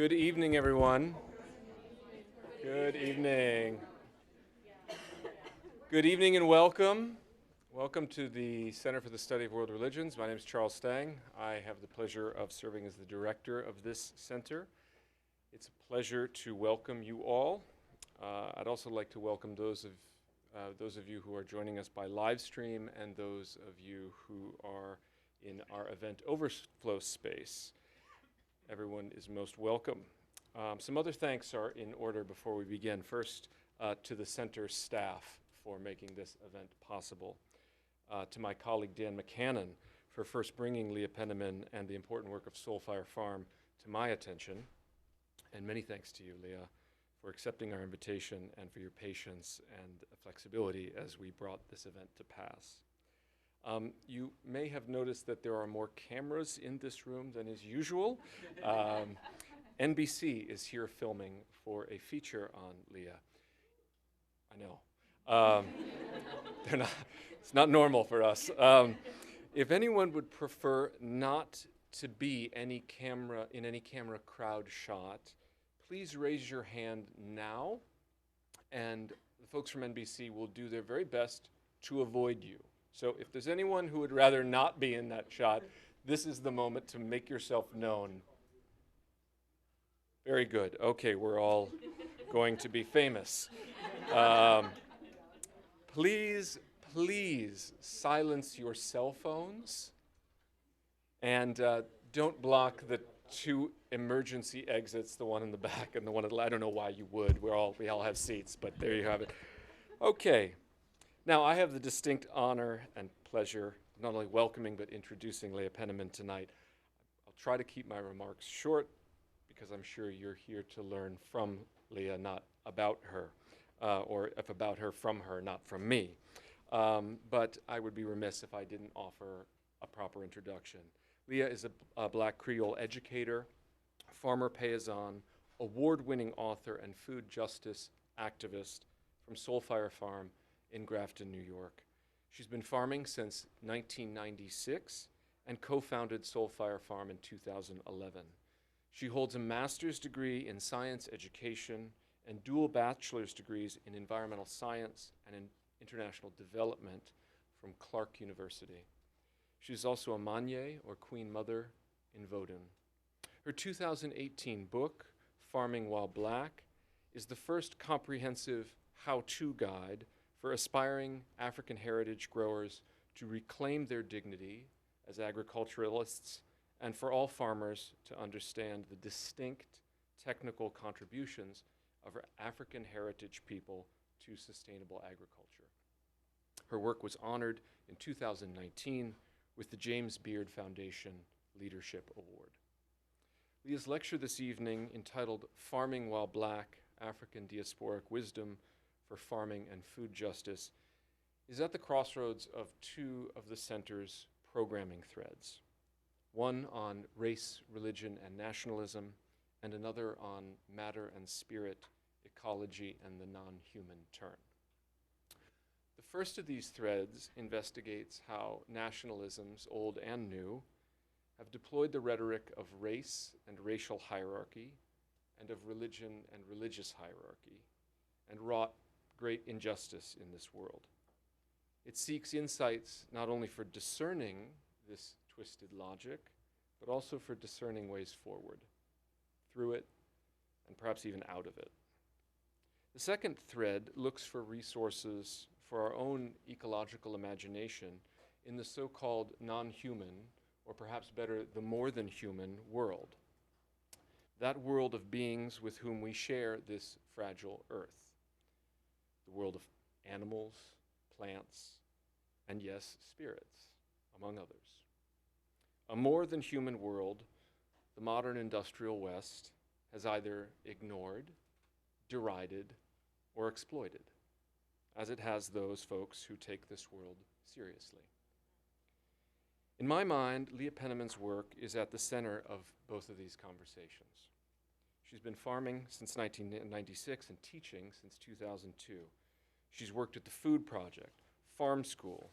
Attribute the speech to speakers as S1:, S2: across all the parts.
S1: Good evening, everyone. Good evening. Good evening and welcome. Welcome to the Center for the Study of World Religions. My name is Charles Stang. I have the pleasure of serving as the director of this center. It's a pleasure to welcome you all. I'd also like to welcome those of you who are joining us by live stream and those of you who are in our event overflow space. Everyone is most welcome. Some other thanks are in order before we begin. First, to the center staff for making this event possible. To my colleague Dan McCannon for first bringing Leah Penniman and the important work of Soulfire Farm to my attention. And many thanks to you, Leah, for accepting our invitation and for your patience and flexibility as we brought this event to pass. You may have noticed that there are more cameras in this room than is usual. NBC is here filming for a feature on Leah. I know. It's not normal for us. If anyone would prefer not to be in any camera crowd shot, please raise your hand now, and the folks from NBC will do their very best to avoid you. So if there's anyone who would rather not be in that shot, this is the moment to make yourself known. Very good. Okay, we're all going to be famous. Please silence your cell phones and don't block the two emergency exits, the one in the back and the one at the I don't know why you would. We all have seats, but there you have it. Okay. Now, I have the distinct honor and pleasure of not only welcoming but introducing Leah Penniman tonight. I'll try to keep my remarks short because I'm sure you're here to learn from Leah, not about her, or if about her from her, not from me. But I would be remiss if I didn't offer a proper introduction. Leah is a Black Kreyol educator, farmer peyizan, award-winning author, and food justice activist from Soulfire Farm in Grafton, New York. She's been farming since 1996 and co-founded Soulfire Farm in 2011. She holds a master's degree in science education and dual bachelor's degrees in environmental science and in international development from Clark University. She's also a Magne, or Queen Mother, in Vodun. Her 2018 book, Farming While Black, is the first comprehensive how-to guide for aspiring African heritage growers to reclaim their dignity as agriculturalists and for all farmers to understand the distinct technical contributions of our African heritage people to sustainable agriculture. Her work was honored in 2019 with the James Beard Foundation Leadership Award. Leah's lecture this evening, entitled Farming While Black, African Diasporic Wisdom for Farming and Food Justice, is at the crossroads of two of the center's programming threads, one on race, religion, and nationalism, and another on matter and spirit, ecology, and the non-human turn. The first of these threads investigates how nationalisms, old and new, have deployed the rhetoric of race and racial hierarchy, and of religion and religious hierarchy, and wrought great injustice in this world. It seeks insights not only for discerning this twisted logic, but also for discerning ways forward, through it, and perhaps even out of it. The second thread looks for resources for our own ecological imagination in the so-called non-human, or perhaps better, the more than human world. That world of beings with whom we share this fragile earth. The world of animals, plants, and yes, spirits, among others. A more than human world, the modern industrial West has either ignored, derided, or exploited, as it has those folks who take this world seriously. In my mind, Leah Penniman's work is at the center of both of these conversations. She's been farming since 1996 and teaching since 2002. She's worked at the Food Project, Farm School,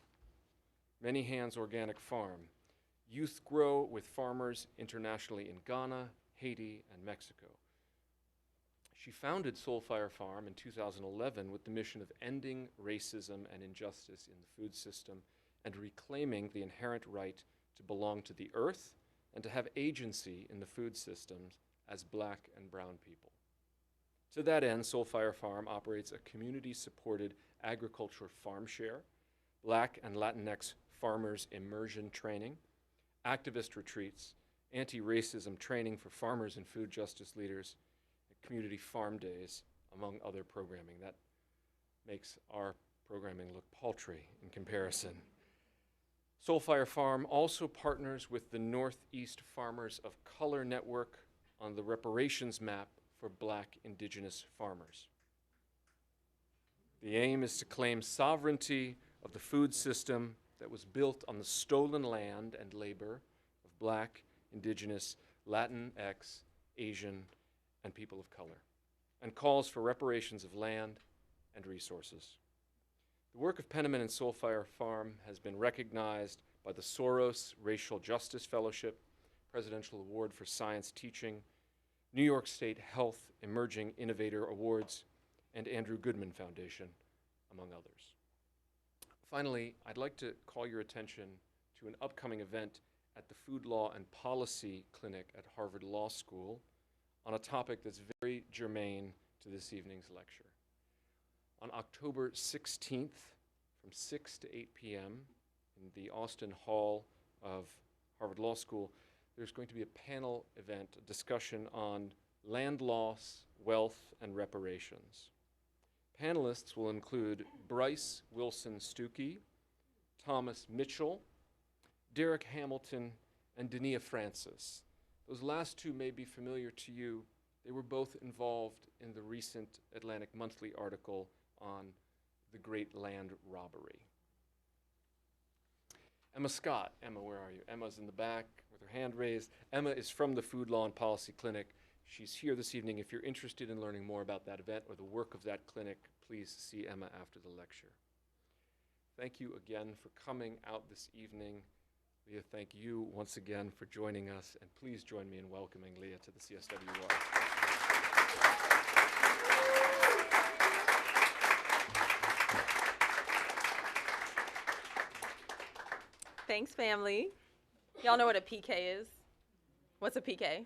S1: Many Hands Organic Farm, Youth Grow with farmers internationally in Ghana, Haiti, and Mexico. She founded Soulfire Farm in 2011 with the mission of ending racism and injustice in the food system and reclaiming the inherent right to belong to the earth and to have agency in the food systems as Black and brown people. To that end, Soulfire Farm operates a community-supported agriculture farm share, Black and Latinx farmers immersion training, activist retreats, anti-racism training for farmers and food justice leaders, and community farm days, among other programming. That makes our programming look paltry in comparison. Soulfire Farm also partners with the Northeast Farmers of Color Network on the reparations map for Black Indigenous farmers. The aim is to claim sovereignty of the food system that was built on the stolen land and labor of Black, Indigenous, Latinx, Asian, and people of color, and calls for reparations of land and resources. The work of Penniman and Soulfire Farm has been recognized by the Soros Racial Justice Fellowship, Presidential Award for Science Teaching, New York State Health Emerging Innovator Awards, and Andrew Goodman Foundation, among others. Finally, I'd like to call your attention to an upcoming event at the Food Law and Policy Clinic at Harvard Law School on a topic that's very germane to this evening's lecture. On October 16th, from 6 to 8 p.m. in the Austin Hall of Harvard Law School, there's going to be a panel event, a discussion on land loss, wealth, and reparations. Panelists will include Bryce Wilson Stuckey, Thomas Mitchell, Derek Hamilton, and Dania Francis. Those last two may be familiar to you. They were both involved in the recent Atlantic Monthly article on the Great Land Robbery. Emma Scott. Emma, where are you? Emma's in the back with her hand raised. Emma is from the Food Law and Policy Clinic. She's here this evening. If you're interested in learning more about that event or the work of that clinic, please see Emma after the lecture. Thank you again for coming out this evening. Leah, thank you once again for joining us, and please join me in welcoming Leah to the CSWR.
S2: Thanks, family. Y'all know what a PK is? What's a PK?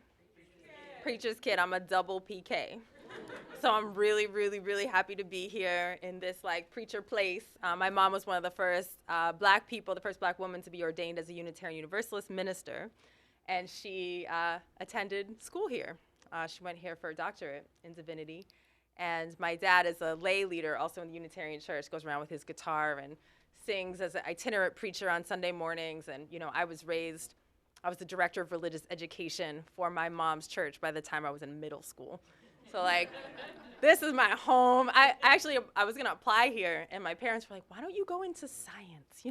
S2: Preacher's kid. I'm a double PK. So I'm really, really, really happy to be here in this preacher place. My mom was one of the first Black people, the first Black woman to be ordained as a Unitarian Universalist minister. And she attended school here. She went here for a doctorate in divinity. And my dad is a lay leader also in the Unitarian Church, goes around with his guitar and sings as an itinerant preacher on Sunday mornings. And, I was the director of religious education for my mom's church by the time I was in middle school. So this is my home. I was gonna apply here, and my parents were like, why don't you go into science,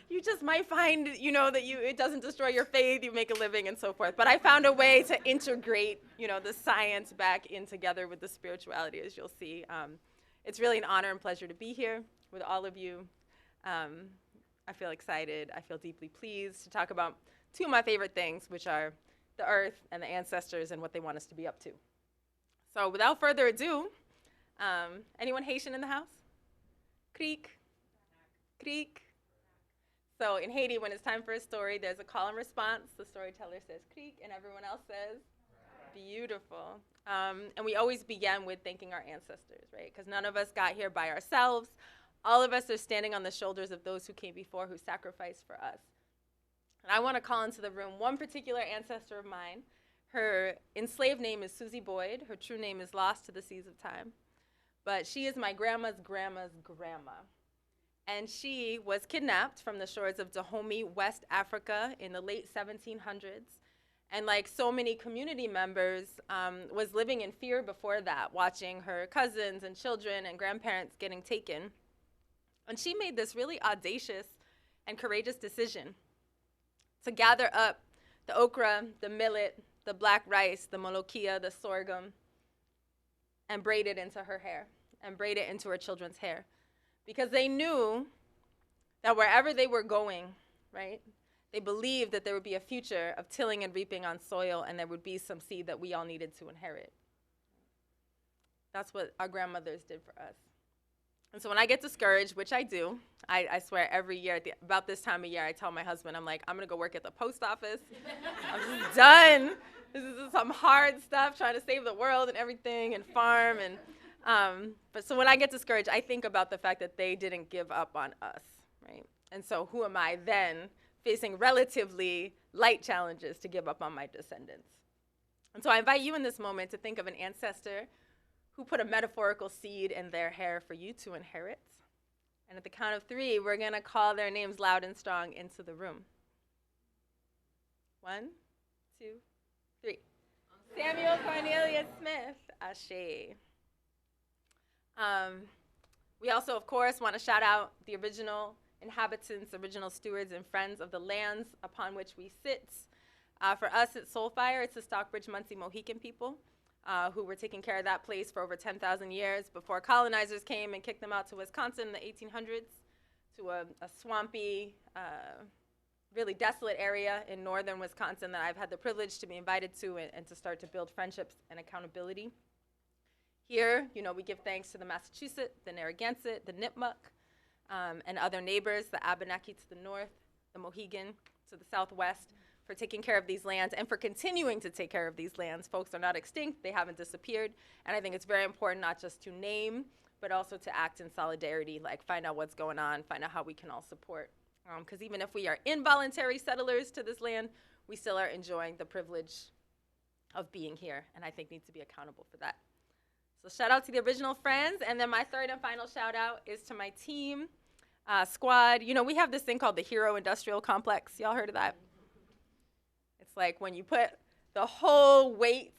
S2: You just might find, that it doesn't destroy your faith, you make a living and so forth. But I found a way to integrate, the science back in together with the spirituality, as you'll see. It's really an honor and pleasure to be here with all of you. I feel excited, I feel deeply pleased to talk about two of my favorite things, which are the earth and the ancestors and what they want us to be up to. So without further ado, anyone Haitian in the house? Creek? Creek? So in Haiti, when it's time for a story, there's a call and response. The storyteller says creek, and everyone else says beautiful. And we always begin with thanking our ancestors, right? Because none of us got here by ourselves. All of us are standing on the shoulders of those who came before, who sacrificed for us. And I want to call into the room one particular ancestor of mine. Her enslaved name is Susie Boyd. Her true name is lost to the seas of time. But she is my grandma's grandma's grandma. And she was kidnapped from the shores of Dahomey, West Africa in the late 1700s. And like so many community members, was living in fear before that, watching her cousins and children and grandparents getting taken. And she made this really audacious and courageous decision to gather up the okra, the millet, the black rice, the molokia, the sorghum, and braid it into her hair, and braid it into her children's hair. Because they knew that wherever they were going, right, They believed that there would be a future of tilling and reaping on soil, and there would be some seed that we all needed to inherit. That's what our grandmothers did for us. And so when I get discouraged, which I do, I swear every year, about this time of year, I tell my husband, I'm like, I'm going to go work at the post office. I'm just done. This is some hard stuff, trying to save the world and everything, and farm. But so when I get discouraged, I think about the fact that they didn't give up on us, right? And so who am I then, facing relatively light challenges, to give up on my descendants? And so I invite you in this moment to think of an ancestor who put a metaphorical seed in their hair for you to inherit. And at the count of 3, we're going to call their names loud and strong into the room. 1, 2, 3. Samuel Cornelius Smith, Ashe. We also, of course, want to shout out the original inhabitants, original stewards, and friends of the lands upon which we sit. For us at Soulfire, it's the Stockbridge Munsee Mohican people, who were taking care of that place for over 10,000 years before colonizers came and kicked them out to Wisconsin in the 1800s, to a swampy, really desolate area in northern Wisconsin that I've had the privilege to be invited to and to start to build friendships and accountability. Here, we give thanks to the Massachusetts, the Narragansett, the Nipmuc, and other neighbors, the Abenaki to the north, the Mohegan to the southwest, for taking care of these lands and for continuing to take care of these lands. Folks are not extinct, they haven't disappeared, and I think it's very important not just to name, but also to act in solidarity, like find out what's going on, find out how we can all support. Because even if we are involuntary settlers to this land, we still are enjoying the privilege of being here, and I think need to be accountable for that. So shout out to the original friends, and then my third and final shout out is to my team, squad. We have this thing called the Hero Industrial Complex. Y'all heard of that? It's like when you put the whole weight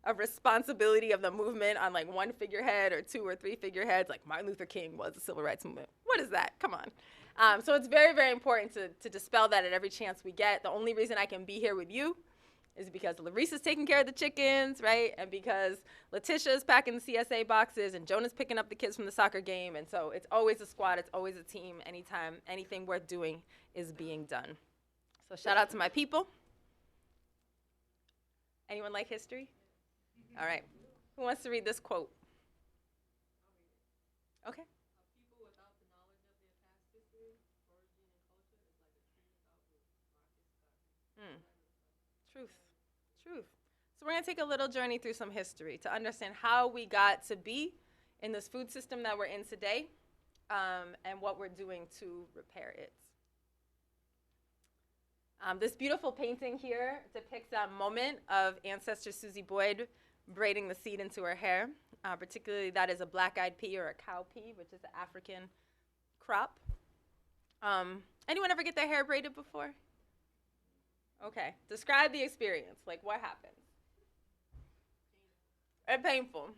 S2: of responsibility of the movement on like one figurehead or 2 or 3 figureheads, like Martin Luther King was the civil rights movement. What is that? Come on. So it's very, very important to dispel that at every chance we get. The only reason I can be here with you is because Larissa's taking care of the chickens, right? And because Letitia's packing the CSA boxes and Jonah's picking up the kids from the soccer game. And so it's always a squad, it's always a team. Anytime anything worth doing is being done. So shout out to my people. Anyone like history? All right. Who wants to read this quote? Okay.
S3: People without the knowledge of their past history, origin, and culture is like a tree without roots.
S2: Truth. Truth. So we're going to take a little journey through some history to understand how we got to be in this food system that we're in today, and what we're doing to repair it. This beautiful painting here depicts a moment of ancestor Susie Boyd braiding the seed into her hair. Particularly, that is a black-eyed pea or a cow pea, which is an African crop. Anyone ever get their hair braided before? Okay. Describe the experience. Like, what happened? Painful.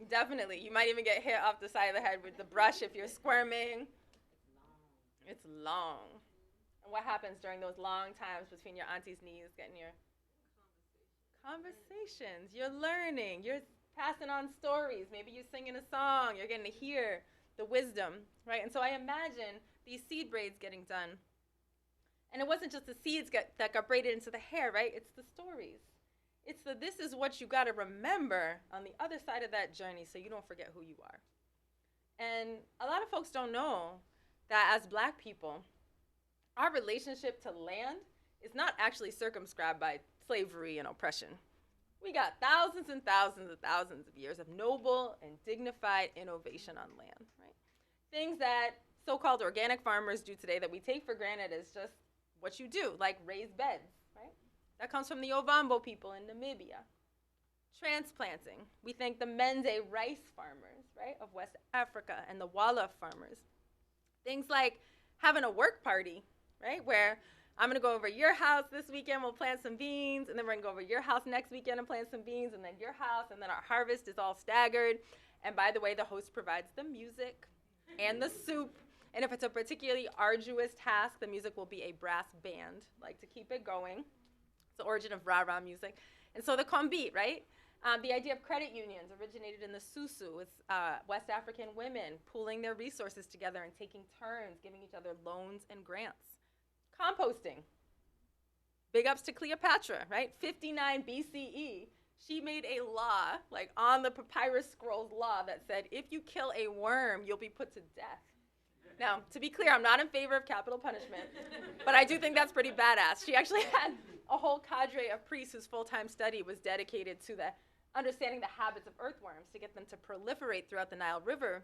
S2: Definitely. You might even get hit off the side of the head with the brush if you're squirming. It's long. And what happens during those long times between your auntie's knees, getting your conversations? You're learning. You're passing on stories. Maybe you're singing a song. You're getting to hear the wisdom, right? And so I imagine these seed braids getting done. And it wasn't just the seeds that got braided into the hair, right? It's the stories. It's this is what you got to remember on the other side of that journey so you don't forget who you are. And a lot of folks don't know that as Black people, our relationship to land is not actually circumscribed by slavery and oppression. We got thousands and thousands and thousands of years of noble and dignified innovation on land, right? Things that so-called organic farmers do today that we take for granted as just what you do, like raised beds, right? That comes from the Ovambo people in Namibia. Transplanting. We think the Mende rice farmers, right, of West Africa, and the Wolof farmers. Things like having a work party, right, where I'm going to go over your house this weekend, we'll plant some beans, and then we're going to go over your house next weekend and plant some beans, and then your house, and then our harvest is all staggered. And by the way, the host provides the music and the soup. And if it's a particularly arduous task, the music will be a brass band, like to keep it going. It's the origin of rah-rah music. And so the kombit, right? The idea of credit unions originated in the Susu with West African women pooling their resources together and taking turns, giving each other loans and grants. Composting, Big ups to Cleopatra, right? 59 BCE. She made a law, like on the papyrus scrolls law, that said if you kill a worm, you'll be put to death. Now, to be clear, I'm not in favor of capital punishment, but I do think that's pretty badass. She actually had a whole cadre of priests whose full-time study was dedicated to the understanding the habits of earthworms to get them to proliferate throughout the Nile River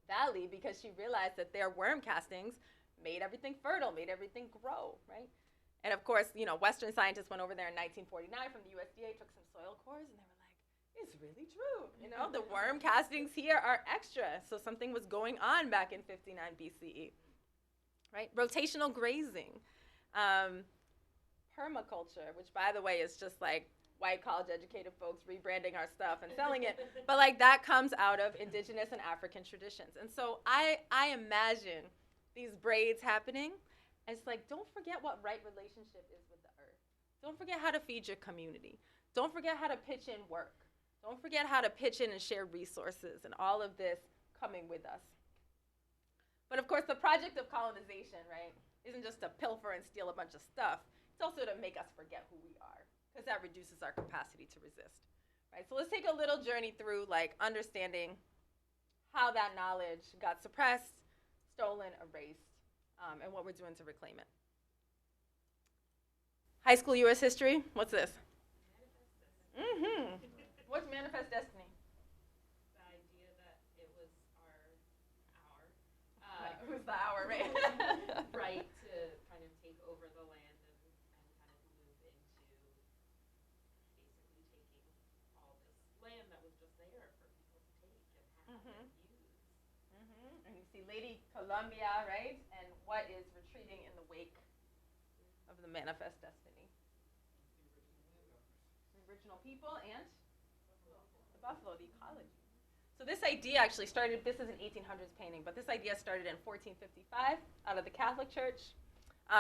S2: Valley, because she realized that their worm castings made everything fertile, made everything grow, right? And of course, you know, Western scientists went over there in 1949 from the USDA, took some soil cores, and they were like, it's really true. You know, the worm castings here are extra. So something was going on back in 59 BCE, right? Rotational grazing, permaculture, which by the way is just like white college educated folks rebranding our stuff and selling it. But like that comes out of indigenous and African traditions. And so I imagine these braids happening. And it's like, don't forget what right relationship is with the earth. Don't forget how to feed your community. Don't forget how to pitch in work. Don't forget how to pitch in and share resources and all of this coming with us. But of course, the project of colonization, right, isn't just to pilfer and steal a bunch of stuff. It's also to make us forget who we are, because that reduces our capacity to resist, right? So let's take a little journey through like understanding how that knowledge got suppressed, stolen, erased, and what we're doing to reclaim it. High school U.S. history, what's this? Mm-hmm. What's manifest destiny?
S3: The idea that it was
S2: It was the hour, right?
S3: right to kind of take over the land and kind of move into basically taking all this land that was just there for people to take and have and use.
S2: And you see Lady Columbia, right? And what is retreating in the wake of the manifest destiny? The original people and the buffalo, the ecology. So this idea actually started, this is an 1800s painting, but this idea started in 1455 out of the Catholic Church.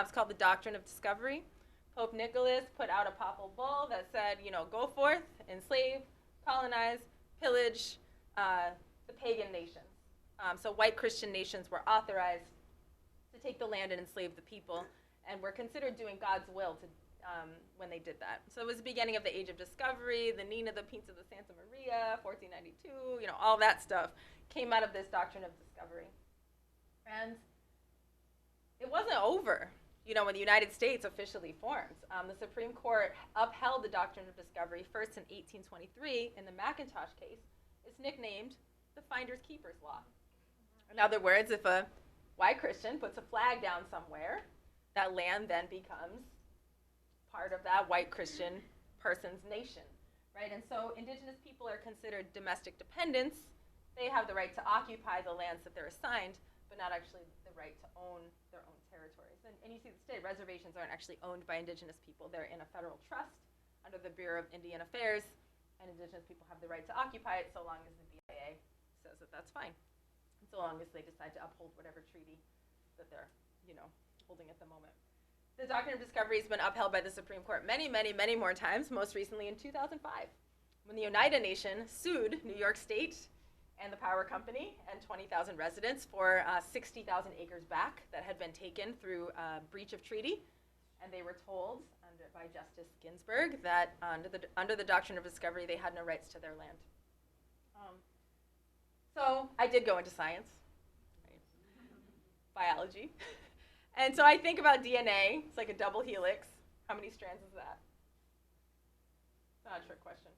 S2: It's called the Doctrine of Discovery. Pope Nicholas put out a papal bull that said, you know, go forth, enslave, colonize, pillage the pagan nations. So white Christian nations were authorized to take the land and enslave the people, and were considered doing God's will to, when they did that. So it was the beginning of the Age of Discovery, the Nina, the Pinta, the Santa Maria, 1492, you know, all that stuff came out of this Doctrine of Discovery. And it wasn't over, you know, when the United States officially formed. The Supreme Court upheld the Doctrine of Discovery first in 1823 in the McIntosh case. It's nicknamed the Finders Keepers Law. In other words, if a white Christian puts a flag down somewhere, that land then becomes part of that white Christian person's nation, right? And so indigenous people are considered domestic dependents. They have the right to occupy the lands that they're assigned, but not actually the right to own their own territories. And you see this today, reservations aren't actually owned by indigenous people. They're in a federal trust under the Bureau of Indian Affairs, and indigenous people have the right to occupy it so long as the BIA says that that's fine, and so long as they decide to uphold whatever treaty that they're, you know, holding at the moment. The Doctrine of Discovery has been upheld by the Supreme Court many, many, many more times, most recently in 2005, when the Oneida Nation sued New York State and the power company and 20,000 residents for 60,000 acres back that had been taken through breach of treaty. And they were told by Justice Ginsburg that under the Doctrine of Discovery, they had no rights to their land. So I did go into science, right? Biology. And so I think about DNA. It's like a double helix. How many strands is that? It's not a trick question.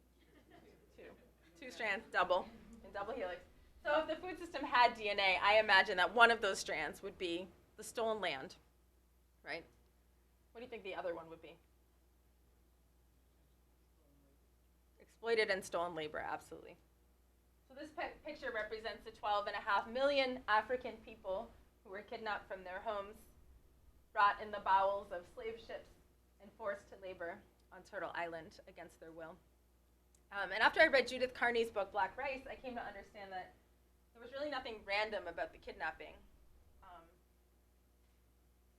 S2: Two strands, double, and double helix. So if the food system had DNA, I imagine that one of those strands would be the stolen land, right? What do you think the other one would be? Exploited and stolen labor, absolutely. So this picture represents the 12.5 million African people who were kidnapped from their homes, brought in the bowels of slave ships, and forced to labor on Turtle Island against their will. And after I read Judith Carney's book, Black Rice, I came to understand that there was really nothing random about the kidnapping,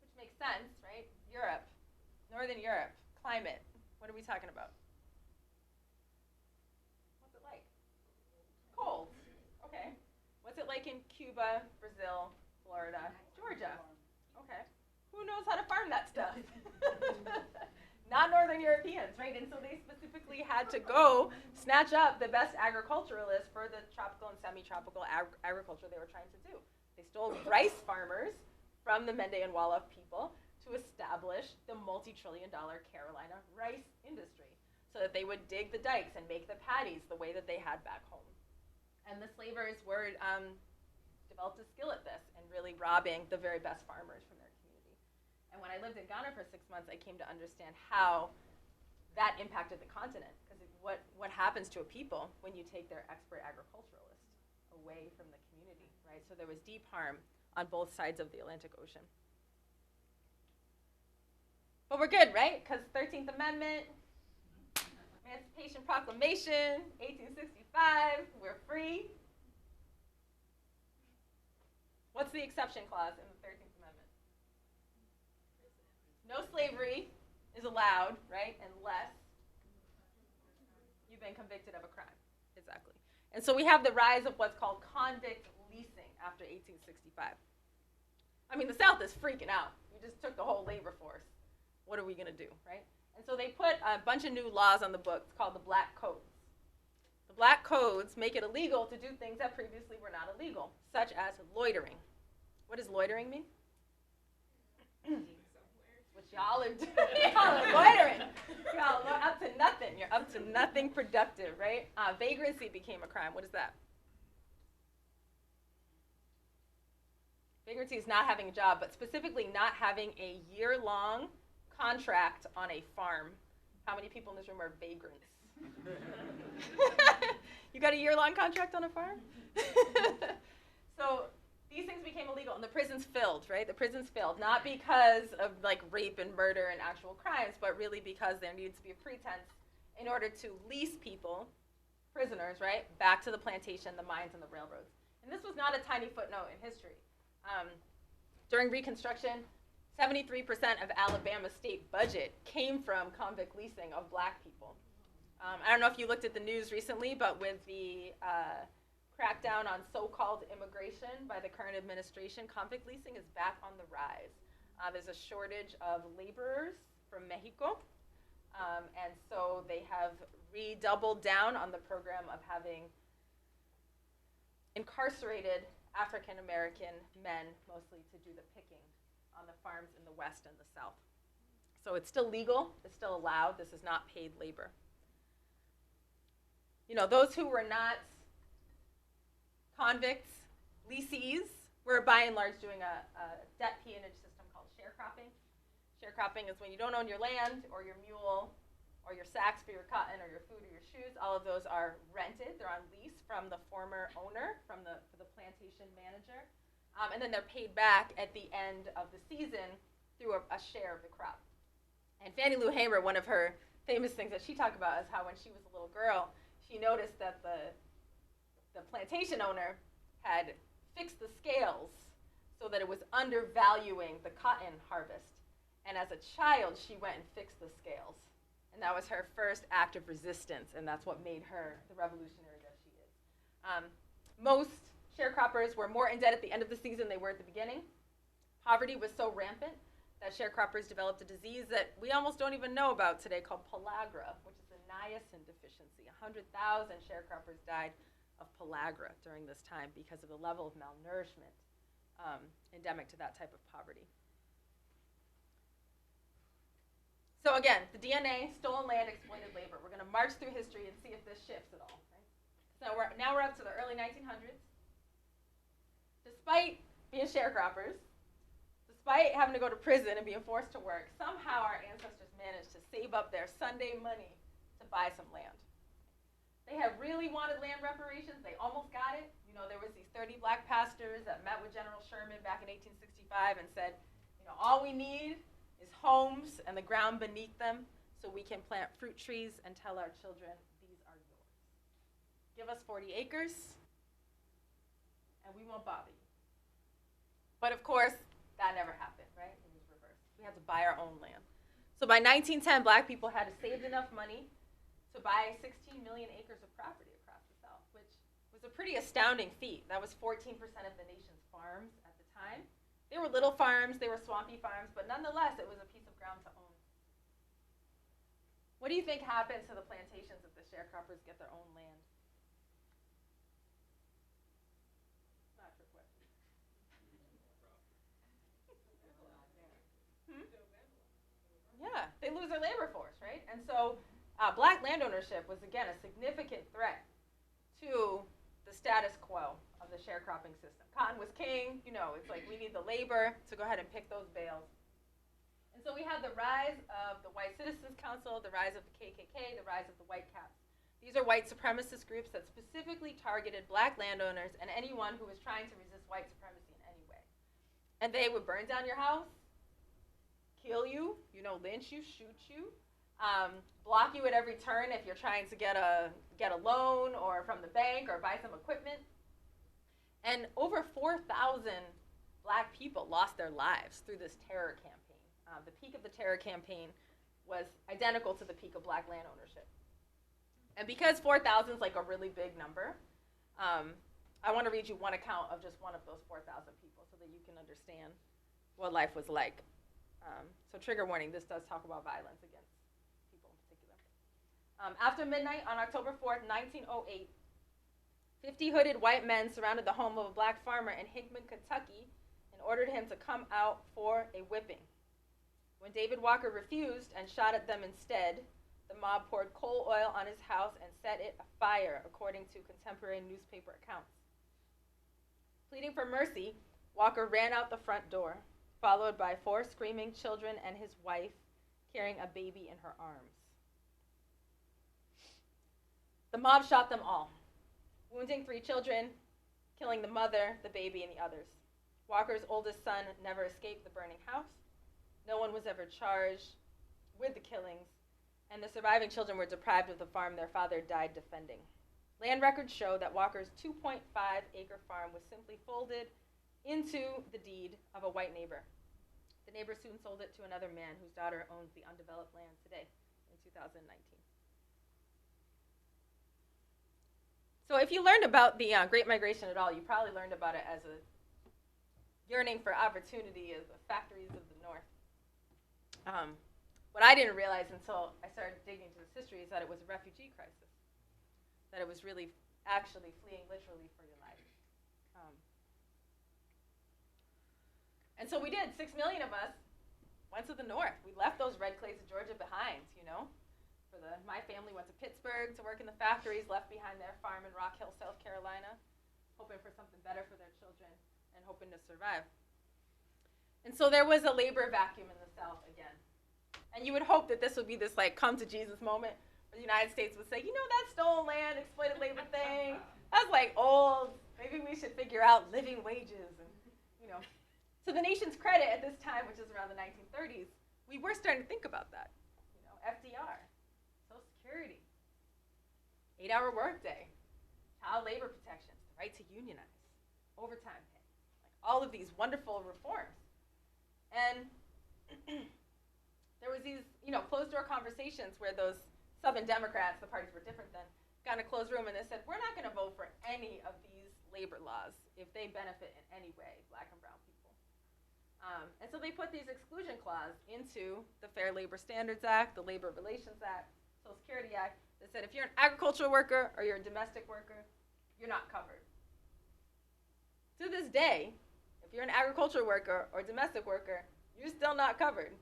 S2: which makes sense, right? Europe, Northern Europe, climate. What are we talking about? What's it like? Cold. Okay. What's it like in Cuba, Brazil, Florida, Georgia? Okay. Who knows how to farm that stuff? not Northern Europeans, right? And so they specifically had to go snatch up the best agriculturalists for the tropical and semi-tropical agriculture they were trying to do. They stole rice farmers from the Mende and Wolof people to establish the multi-trillion-dollar Carolina rice industry so that they would dig the dikes and make the patties the way that they had back home. And the slavers were developed a skill at this and really robbing the very best farmers from their community. And when I lived in Ghana for 6 months, I came to understand how that impacted the continent. Because what happens to a people when you take their expert agriculturalist away from the community, right? So there was deep harm on both sides of the Atlantic Ocean. But we're good, right? Because 13th Amendment, Emancipation Proclamation, 1865, we're free. What's the exception clause in the 13th Amendment? No slavery is allowed, right, unless you've been convicted of a crime. Exactly. And so we have the rise of what's called convict leasing after 1865. I mean, the South is freaking out. We just took the whole labor force. What are we going to do, right? And so they put a bunch of new laws on the books called the Black Codes. The Black Codes make it illegal to do things that previously were not illegal, such as loitering. What does loitering mean? What y'all are doing. Y'all are loitering. Y'all are up to nothing. You're up to nothing productive, right? Vagrancy became a crime. What is that? Vagrancy is not having a job, but specifically not having a year-long contract on a farm. How many people in this room are vagrants? You got a year-long contract on a farm? So these things became illegal, and the prisons filled, right? The prisons filled, not because of like rape and murder and actual crimes, but really because there needed to be a pretense in order to lease people, prisoners, right, back to the plantation, the mines, and the railroads. And this was not a tiny footnote in history. During Reconstruction, 73% of Alabama's state budget came from convict leasing of black people. I don't know if you looked at the news recently, but with the crackdown on so-called immigration by the current administration, convict leasing is back on the rise. There's a shortage of laborers from Mexico, and so they have redoubled down on the program of having incarcerated African-American men, mostly to do the picking on the farms in the West and the South. So it's still legal, it's still allowed, this is not paid labor. You know, those who were not convicts, leasees, were by and large doing a debt peonage system called sharecropping. Sharecropping is when you don't own your land or your mule or your sacks for your cotton or your food or your shoes. All of those are rented. They're on lease from the former owner, from the plantation manager. And then they're paid back at the end of the season through a share of the crop. And Fannie Lou Hamer, one of her famous things that she talked about is how when she was a little girl, she noticed that the plantation owner had fixed the scales so that it was undervaluing the cotton harvest. And as a child, she went and fixed the scales. And that was her first act of resistance, and that's what made her the revolutionary that she is. Most sharecroppers were more in debt at the end of the season than they were at the beginning. Poverty was so rampant that sharecroppers developed a disease that we almost don't even know about today called pellagra, which is a niacin deficiency. 100,000 sharecroppers died of pellagra during this time because of the level of malnourishment endemic to that type of poverty. So again, the DNA, stolen land, exploited labor. We're going to march through history and see if this shifts at all. Right? So now we're up to the early 1900s. Despite being sharecroppers, despite having to go to prison and being forced to work, somehow our ancestors managed to save up their Sunday money to buy some land. They had really wanted land reparations. They almost got it. You know, there was these 30 black pastors that met with General Sherman back in 1865 and said, you know, all we need is homes and the ground beneath them so we can plant fruit trees and tell our children, these are yours. Give us 40 acres and we won't bother you. But of course, that never happened, right? It was reversed. We had to buy our own land. So by 1910, black people had saved enough money to buy 16 million acres of property across the South, which was a pretty astounding feat. That was 14% of the nation's farms at the time. They were little farms, they were swampy farms, but nonetheless, it was a piece of ground to own. What do you think happens to the plantations if the sharecroppers get their own land? Not your question. Yeah, they lose their labor force, right? And so black land ownership was, again, a significant threat to the status quo of the sharecropping system. Cotton was king, you know, it's like we need the labor to go ahead and pick those bales. And so we had the rise of the White Citizens Council, the rise of the KKK, the rise of the White Caps. These are white supremacist groups that specifically targeted black landowners and anyone who was trying to resist white supremacy in any way. And they would burn down your house, kill you, you know, lynch you, shoot you, block you at every turn if you're trying to get a loan or from the bank or buy some equipment. And over 4,000 black people lost their lives through this terror campaign. The peak of the terror campaign was identical to the peak of black land ownership. And because 4,000 is like a really big number, I want to read you one account of just one of those 4,000 people so that you can understand what life was like. So trigger warning, this does talk about violence against people in particular. After midnight on October 4th, 1908, 50 hooded white men surrounded the home of a black farmer in Hickman, Kentucky, and ordered him to come out for a whipping. When David Walker refused and shot at them instead, the mob poured coal oil on his house and set it afire, according to contemporary newspaper accounts. Pleading for mercy, Walker ran out the front door, followed by 4 screaming children and his wife carrying a baby in her arms. The mob shot them all, wounding 3 children, killing the mother, the baby, and the others. Walker's oldest son never escaped the burning house. No one was ever charged with the killings, and the surviving children were deprived of the farm their father died defending. Land records show that Walker's 2.5-acre farm was simply folded into the deed of a white neighbor. The neighbor soon sold it to another man whose daughter owns the undeveloped land today in 2019. So if you learned about the Great Migration at all, you probably learned about it as a yearning for opportunity of the factories of the North. What I didn't realize until I started digging into this history is that it was a refugee crisis, that it was really actually fleeing literally for your life. And so we did. 6 million of us went to the North. We left those red clays of Georgia behind, you know. My family went to Pittsburgh to work in the factories, left behind their farm in Rock Hill, South Carolina, hoping for something better for their children and hoping to survive. And so there was a labor vacuum in the South again. And you would hope that this would be this like come to Jesus moment where the United States would say, you know, that stolen land, exploited labor thing, that's like old. Maybe we should figure out living wages. And, you know, to the nation's credit at this time, which is around the 1930s, we were starting to think about that. You know, FDR, Social Security, 8-hour workday, child labor protections, the right to unionize, overtime pay, like all of these wonderful reforms. And there was these, you know, closed-door conversations where those Southern Democrats, the parties were different then, got in a closed room and they said, we're not going to vote for any of these labor laws if they benefit in any way black and brown people. And so they put these exclusion clauses into the Fair Labor Standards Act, the Labor Relations Act, Social Security Act, that said if you're an agricultural worker or you're a domestic worker, you're not covered. To this day, if you're an agricultural worker or domestic worker, you're still not covered.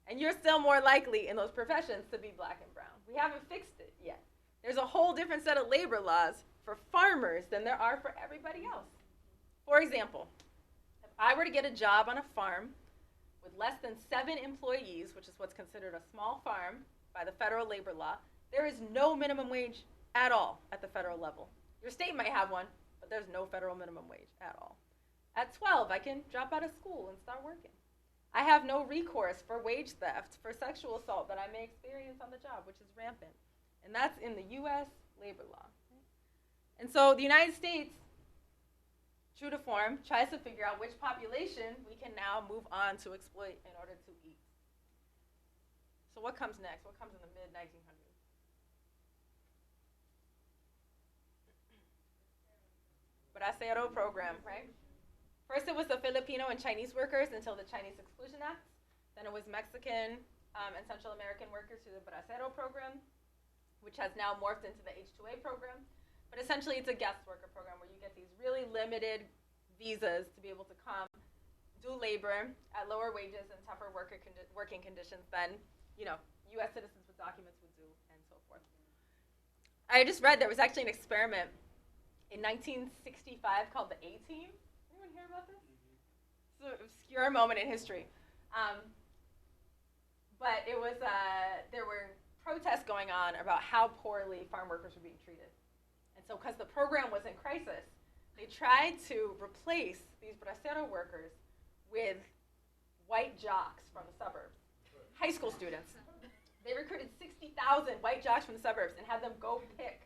S2: And you're still more likely in those professions to be black and brown. We haven't fixed it yet. There's a whole different set of labor laws for farmers than there are for everybody else. For example, if I were to get a job on a farm with less than 7 employees, which is what's considered a small farm by the federal labor law, there is no minimum wage at all at the federal level. Your state might have one, but there's no federal minimum wage at all. At 12, I can drop out of school and start working. I have no recourse for wage theft, for sexual assault that I may experience on the job, which is rampant. And that's in the U.S. labor law. And so the United States, true to form, tries to figure out which population we can now move on to exploit in order to eat. So what comes next? What comes in the mid-1900s? Bracero program, right? First it was the Filipino and Chinese workers until the Chinese Exclusion Act. Then it was Mexican, and Central American workers through the Bracero program, which has now morphed into the H-2A program. But essentially, it's a guest worker program where you get these really limited visas to be able to come, do labor at lower wages and tougher working conditions than, U.S. citizens with documents would do, and so forth. I just read there was actually an experiment in 1965 called the A-Team. Anyone hear about this? It's an obscure moment in history. But it was, there were protests going on about how poorly farm workers were being treated. And so because the program was in crisis, they tried to replace these bracero workers with white jocks from the suburbs, high school students. They recruited 60,000 white jocks from the suburbs and had them go pick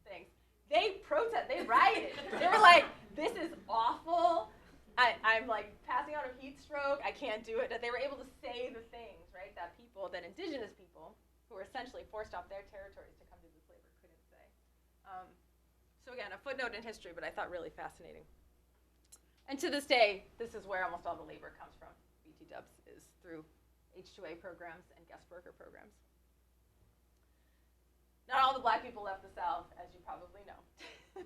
S2: things. They rioted. They were like, this is awful. I'm like passing out a heat stroke. I can't do it. That they were able to say the things, right, that indigenous people who were essentially forced off their territories to come do this labor couldn't say. So again, a footnote in history, but I thought really fascinating. And to this day, this is where almost all the labor comes from. BT Dubs is through H-2A programs and guest worker programs. Not all the black people left the South, as you probably know.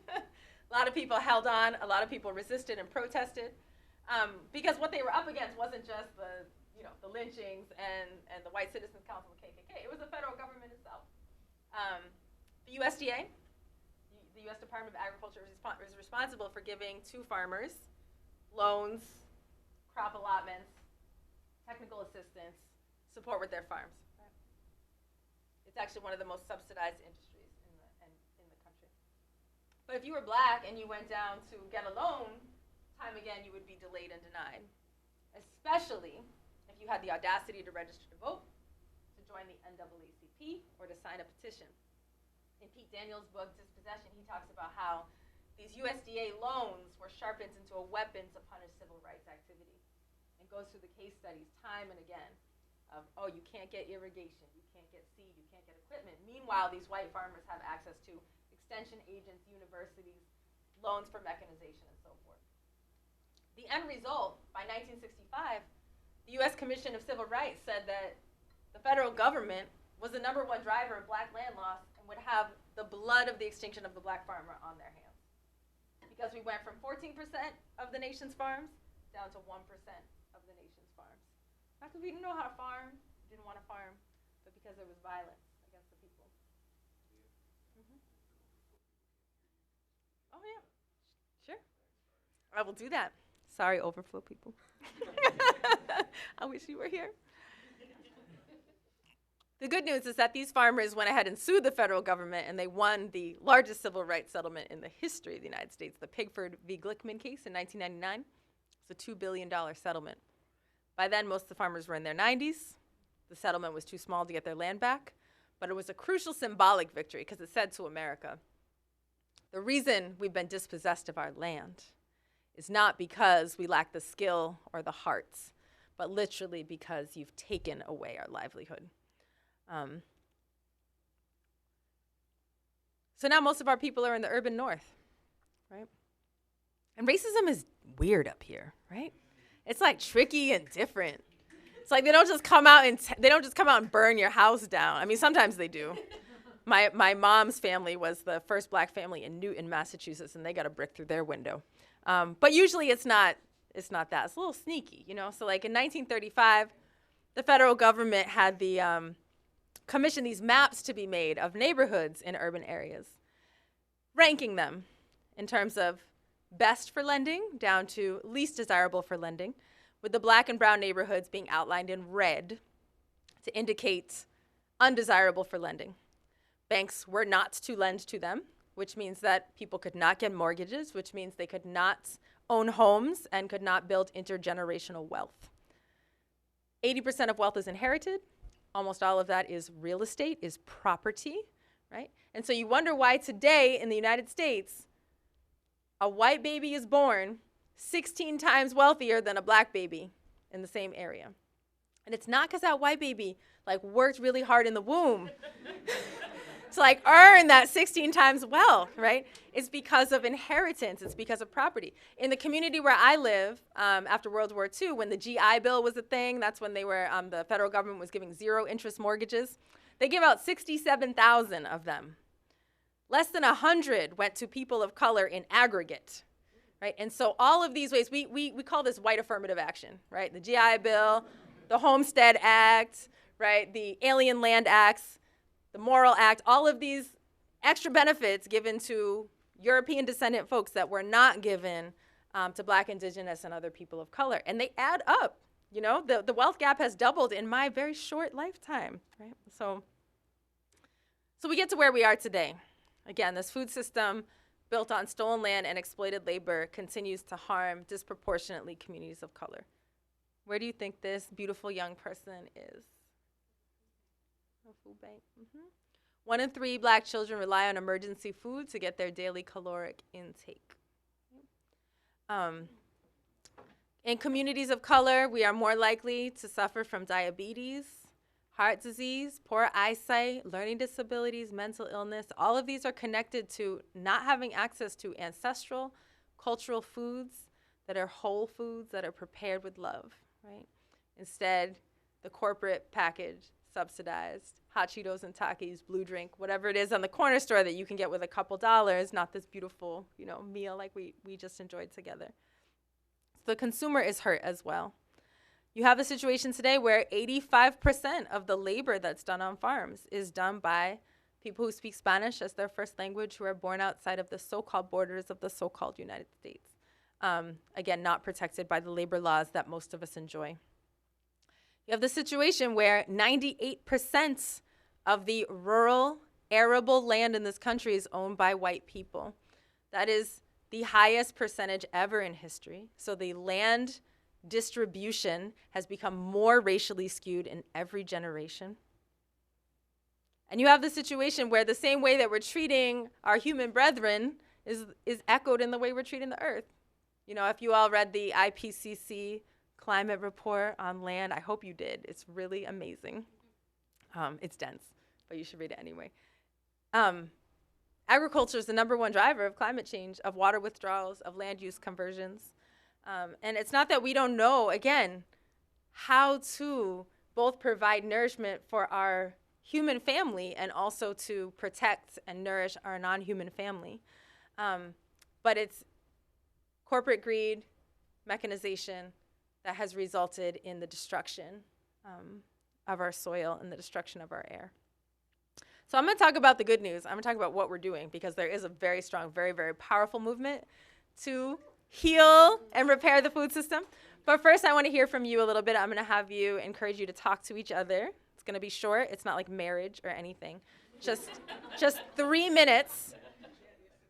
S2: A lot of people held on. A lot of people resisted and protested because what they were up against wasn't just the lynchings and the White Citizens Council and KKK. It was the federal government itself. The USDA, the U.S. Department of Agriculture, is responsible for giving to farmers loans, crop allotments, technical assistance, support with their farms. Right? It's actually one of the most subsidized industries in the country. But if you were black and you went down to get a loan, time again you would be delayed and denied, especially if you had the audacity to register to vote, to join the NAACP, or to sign a petition. In Pete Daniels' book, Dispossession, he talks about how these USDA loans were sharpened into a weapon to punish civil rights activity, and goes through the case studies time and again of, oh, you can't get irrigation, you can't get seed, you can't get equipment. Meanwhile, these white farmers have access to extension agents, universities, loans for mechanization, and so forth. The end result, by 1965, the U.S. Commission of Civil Rights said that the federal government was the #1 driver of black land loss and would have the blood of the extinction of the black farmer on their hands. Because we went from 14% of the nation's farms down to 1% of the nation's farms. Not because we didn't know how to farm, didn't want to farm, but because there was violence against the people. Oh yeah, sure. I will do that. Sorry, overflow people. I wish you were here. The good news is that these farmers went ahead and sued the federal government, and they won the largest civil rights settlement in the history of the United States, the Pigford v. Glickman case in 1999. It's a $2 billion settlement. By then, most of the farmers were in their 90s. The settlement was too small to get their land back, but it was a crucial symbolic victory because it said to America, the reason we've been dispossessed of our land is not because we lack the skill or the hearts, but literally because you've taken away our livelihood. So now most of our people are in the urban north, right? And racism is weird up here, right? It's like tricky and different. It's like they don't just come out and burn your house down. I mean, sometimes they do. My mom's family was the first black family in Newton, Massachusetts, and they got a brick through their window. But usually it's not that. It's a little sneaky, So like in 1935, the federal government had the commissioned these maps to be made of neighborhoods in urban areas, ranking them in terms of best for lending down to least desirable for lending, with the black and brown neighborhoods being outlined in red to indicate undesirable for lending. Banks were not to lend to them, which means that people could not get mortgages, which means they could not own homes and could not build intergenerational wealth. 80% of wealth is inherited. Almost all of that is real estate, is property, right? And so you wonder why today in the United States, a white baby is born 16 times wealthier than a black baby in the same area. And it's not because that white baby worked really hard in the womb. to like earn that 16 times wealth, right? It's because of inheritance. It's because of property. In the community where I live, after World War II, when the GI Bill was a thing, that's when they were, the federal government was giving zero interest mortgages. They gave out 67,000 of them. Less than 100 went to people of color in aggregate, right? And so all of these ways, we call this white affirmative action, right? The GI Bill, the Homestead Act, right? The Alien Land Acts, the Moral Act, all of these extra benefits given to European descendant folks that were not given to Black, Indigenous, and other people of color. And they add up. You know, the wealth gap has doubled in my very short lifetime, right? So we get to where we are today. Again, this food system built on stolen land and exploited labor continues to harm disproportionately communities of color. Where do you think this beautiful young person is? A food bank. 1 in 3 Black children rely on emergency food to get their daily caloric intake. In communities of color, we are more likely to suffer from diabetes, heart disease, poor eyesight, learning disabilities, mental illness. All of these are connected to not having access to ancestral, cultural foods that are whole foods that are prepared with love, right? Instead, the corporate package, subsidized, hot Cheetos and Takis, blue drink, whatever it is on the corner store that you can get with a couple dollars, not this beautiful, meal like we just enjoyed together. So the consumer is hurt as well. You have a situation today where 85% of the labor that's done on farms is done by people who speak Spanish as their first language, who are born outside of the so-called borders of the so-called United States. Again, not protected by the labor laws that most of us enjoy. You have the situation where 98% of the rural, arable land in this country is owned by white people. That is the highest percentage ever in history. So the land distribution has become more racially skewed in every generation. And you have the situation where the same way that we're treating our human brethren is echoed in the way we're treating the earth. If you all read the IPCC climate report on land, I hope you did. It's really amazing. It's dense, but you should read it anyway. Agriculture is the #1 driver of climate change, of water withdrawals, of land use conversions. And it's not that we don't know, again, how to both provide nourishment for our human family and also to protect and nourish our non-human family. But it's corporate greed, mechanization that has resulted in the destruction of our soil and the destruction of our air. So I'm going to talk about the good news. I'm going to talk about what we're doing, because there is a very strong, very, very powerful movement to heal and repair the food system. But first, I want to hear from you a little bit. I'm going to encourage you to talk to each other. It's going to be short. It's not like marriage or anything. Just 3 minutes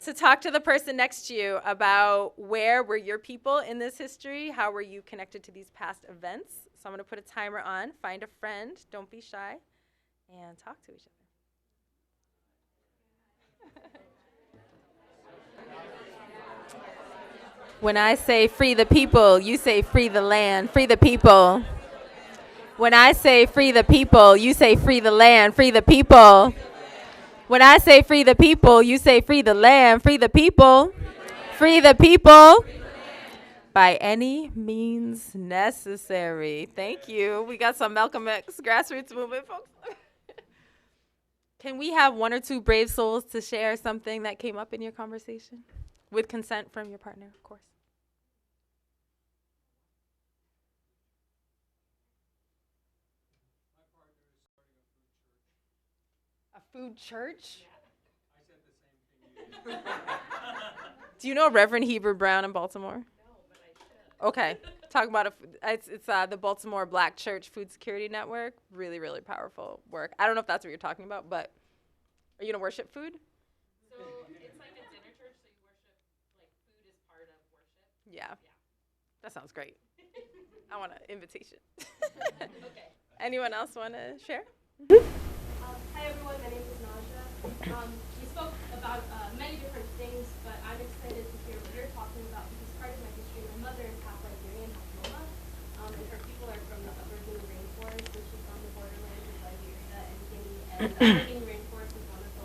S2: to talk to the person next to you about where were your people in this history? How were you connected to these past events? So I'm going to put a timer on. Find a friend. Don't be shy. And talk to each other. When I say free the people, you say free the land, free the people. When I say free the people, you say free the land, free the people. When I say free the people, you say free the land, free the people. Free the people. By any means necessary. Thank you. We got some Malcolm X grassroots movement, folks. Can we have 1 or 2 brave souls to share something that came up in your conversation? With consent from your partner, of course.
S4: My partner is starting
S2: A food church?
S4: Yeah. I said the same thing you did.
S2: Do you know Reverend Heber Brown in Baltimore?
S3: No, but I should.
S2: Okay. Talk about it's the Baltimore Black Church Food Security Network. Really, really powerful work. I don't know if that's what you're talking about, but are you going to worship food?
S3: So it's like a dinner church, so you worship, like food is part of worship.
S2: Yeah. That sounds great. I want an invitation.
S3: Okay.
S2: Anyone else want to share?
S5: Hi everyone, my name is Naja. We spoke about many different things, but I'm excited to hear what you're talking about, because part of my history, my mother is half Liberian, half Loma, and her people are from the upper Guinea rainforest, which is on the borderlands of Liberia and Guinea, and the upper Guinea rainforest is one of the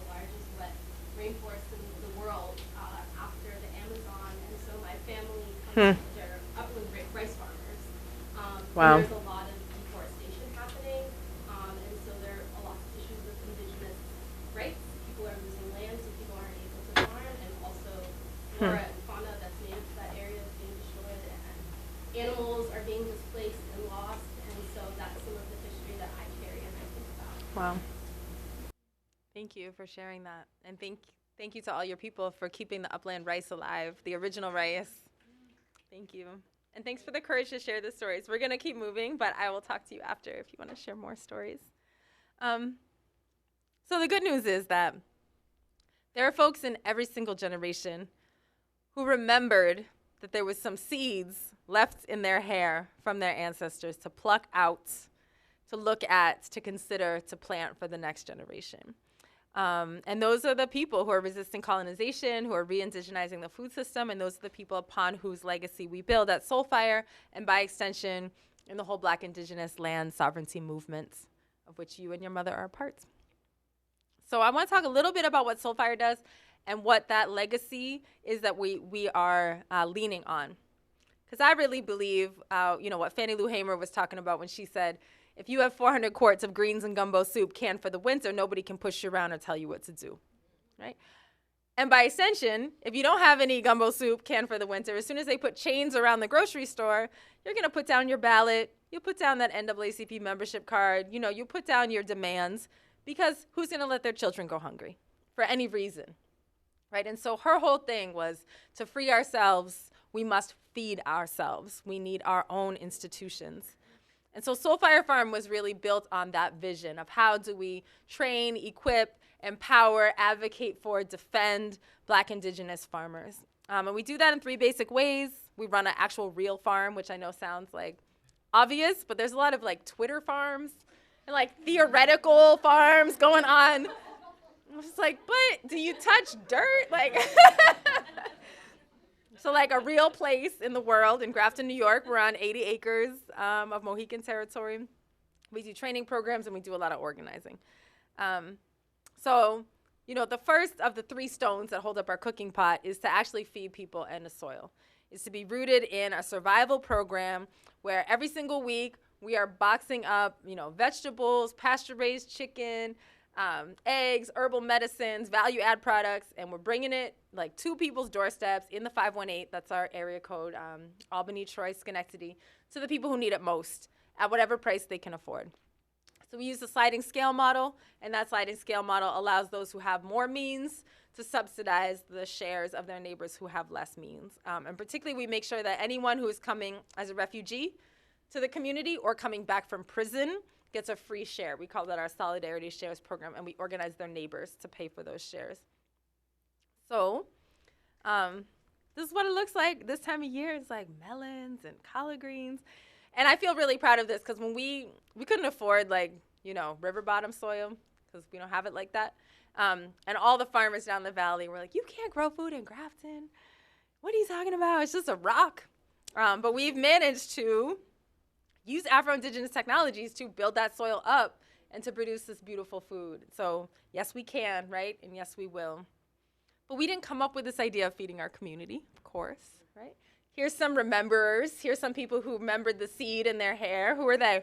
S2: Wow.
S5: There's a lot of deforestation happening, and so there are a lot of issues with indigenous rights. People are losing land, so people aren't able to farm, and also flora and fauna that's native to that area is being destroyed, and animals are being displaced and lost, and so that's some of the history that I carry and I think about.
S2: Wow. Thank you for sharing that. And thank you to all your people for keeping the upland rice alive, the original rice. Thank you. And thanks for the courage to share the stories. We're going to keep moving, but I will talk to you after if you want to share more stories. So the good news is that there are folks in every single generation who remembered that there was some seeds left in their hair from their ancestors to pluck out, to look at, to consider, to plant for the next generation. And those are the people who are resisting colonization, who are re-indigenizing the food system, and those are the people upon whose legacy we build at Soulfire, and by extension, in the whole Black Indigenous land sovereignty movement, of which you and your mother are a part. So I want to talk a little bit about what Soulfire does and what that legacy is that we are leaning on. Because I really believe, what Fannie Lou Hamer was talking about when she said, if you have 400 quarts of greens and gumbo soup canned for the winter, nobody can push you around or tell you what to do, right? And by extension, if you don't have any gumbo soup canned for the winter, as soon as they put chains around the grocery store, you're going to put down your ballot, you'll put down that NAACP membership card, you put down your demands, because who's going to let their children go hungry for any reason, right? And so her whole thing was to free ourselves, we must feed ourselves. We need our own institutions. And so Soulfire Farm was really built on that vision of how do we train, equip, empower, advocate for, defend Black Indigenous farmers. And we do that in 3 basic ways. We run an actual real farm, which I know sounds like obvious, but there's a lot of like Twitter farms and like theoretical farms going on. I'm just like, but do you touch dirt? Like, so like a real place in the world, in Grafton, New York, we're on 80 acres of Mohican territory. We do training programs and we do a lot of organizing. So, the first of the 3 stones that hold up our cooking pot is to actually feed people and the soil. Is to be rooted in a survival program where every single week we are boxing up, vegetables, pasture-raised chicken, eggs, herbal medicines, value-add products, and we're bringing it like to people's doorsteps in the 518, that's our area code, Albany, Troy, Schenectady, to the people who need it most at whatever price they can afford. So we use the sliding scale model, and that sliding scale model allows those who have more means to subsidize the shares of their neighbors who have less means. And particularly, we make sure that anyone who is coming as a refugee to the community or coming back from prison gets a free share. We call that our Solidarity Shares program, and we organize their neighbors to pay for those shares. So this is what it looks like this time of year. It's like melons and collard greens. And I feel really proud of this because when we couldn't afford river bottom soil because we don't have it like that. And all the farmers down the valley were like, you can't grow food in Grafton. What are you talking about? It's just a rock. But we've managed to use Afro-Indigenous technologies to build that soil up and to produce this beautiful food. So yes, we can, right? And yes, we will. But we didn't come up with this idea of feeding our community, of course, right? Here's some rememberers. Here's some people who remembered the seed in their hair. Who are they?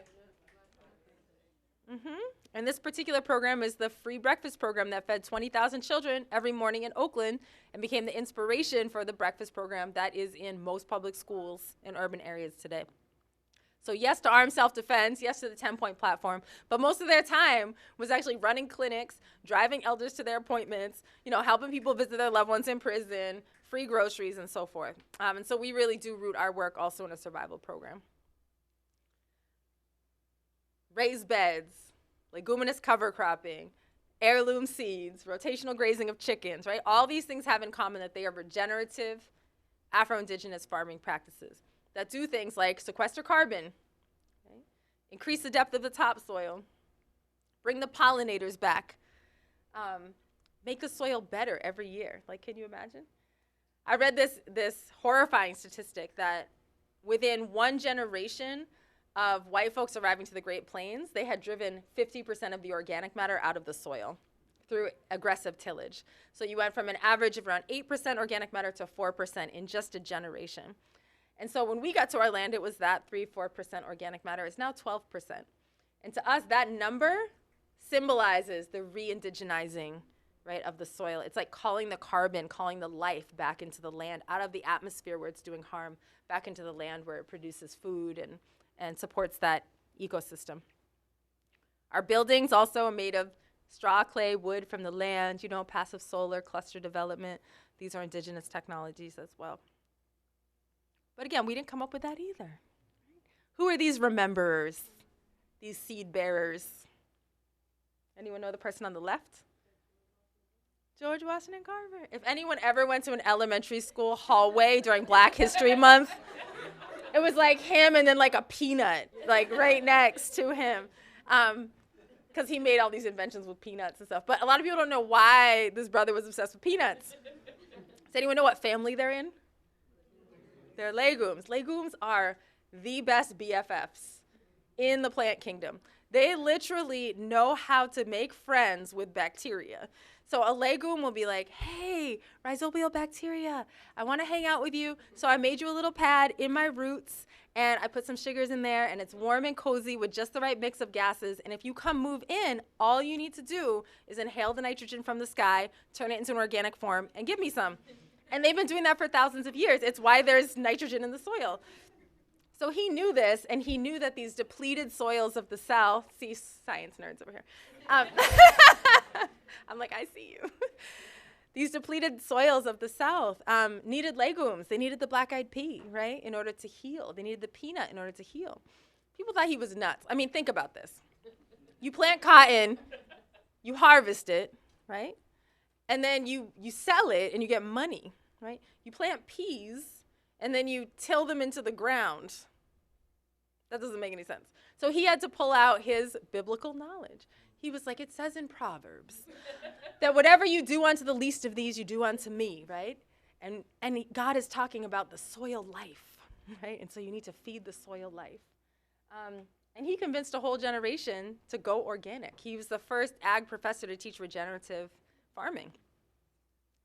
S2: And this particular program is the free breakfast program that fed 20,000 children every morning in Oakland and became the inspiration for the breakfast program that is in most public schools in urban areas today. So yes to armed self-defense, yes to the 10-point platform, but most of their time was actually running clinics, driving elders to their appointments, helping people visit their loved ones in prison, free groceries, and so forth. And so we really do root our work also in a survival program. Raised beds, leguminous cover cropping, heirloom seeds, rotational grazing of chickens, right? All these things have in common that they are regenerative Afro-Indigenous farming practices that do things like sequester carbon, right? Increase the depth of the topsoil, bring the pollinators back, make the soil better every year. Like, can you imagine? I read this horrifying statistic that within 1 generation of white folks arriving to the Great Plains, they had driven 50% of the organic matter out of the soil through aggressive tillage. So you went from an average of around 8% organic matter to 4% in just a generation. And so when we got to our land, it was that 3-4% organic matter. It's now 12%. And to us, that number symbolizes the re-indigenizing, right, of the soil. It's like calling the carbon, calling the life back into the land, out of the atmosphere where it's doing harm, back into the land where it produces food and supports that ecosystem. Our buildings also are made of straw, clay, wood from the land, you know, passive solar, cluster development. These are indigenous technologies as well. But again, we didn't come up with that either. Who are these rememberers, these seed bearers? Anyone know the person on the left? George Washington Carver. If anyone ever went to an elementary school hallway during Black History Month, it was like him and then like a peanut, like right next to him. Because he made all these inventions with peanuts and stuff. But a lot of people don't know why this brother was obsessed with peanuts. Does anyone know what family they're in? They're legumes. Legumes are the best BFFs in the plant kingdom. They literally know how to make friends with bacteria. So a legume will be like, hey, rhizobial bacteria, I want to hang out with you. So I made you a little pad in my roots, and I put some sugars in there, and it's warm and cozy with just the right mix of gases. And if you come move in, all you need to do is inhale the nitrogen from the sky, turn it into an organic form, and give me some. And they've been doing that for thousands of years. It's why there's nitrogen in the soil. So he knew this, and he knew that these depleted soils of the South, see science nerds over here. I'm like, I see you. These depleted soils of the South needed legumes. They needed the black-eyed pea, right, in order to heal. They needed the peanut in order to heal. People thought he was nuts. I mean, think about this. You plant cotton, you harvest it, right? And then you sell it and you get money, right? You plant peas and then you till them into the ground. That doesn't make any sense. So he had to pull out his biblical knowledge. He was like, it says in Proverbs that whatever you do unto the least of these, you do unto me, right? And God is talking about the soil life, right? And so you need to feed the soil life. And he convinced a whole generation to go organic. He was the first ag professor to teach regenerative farming.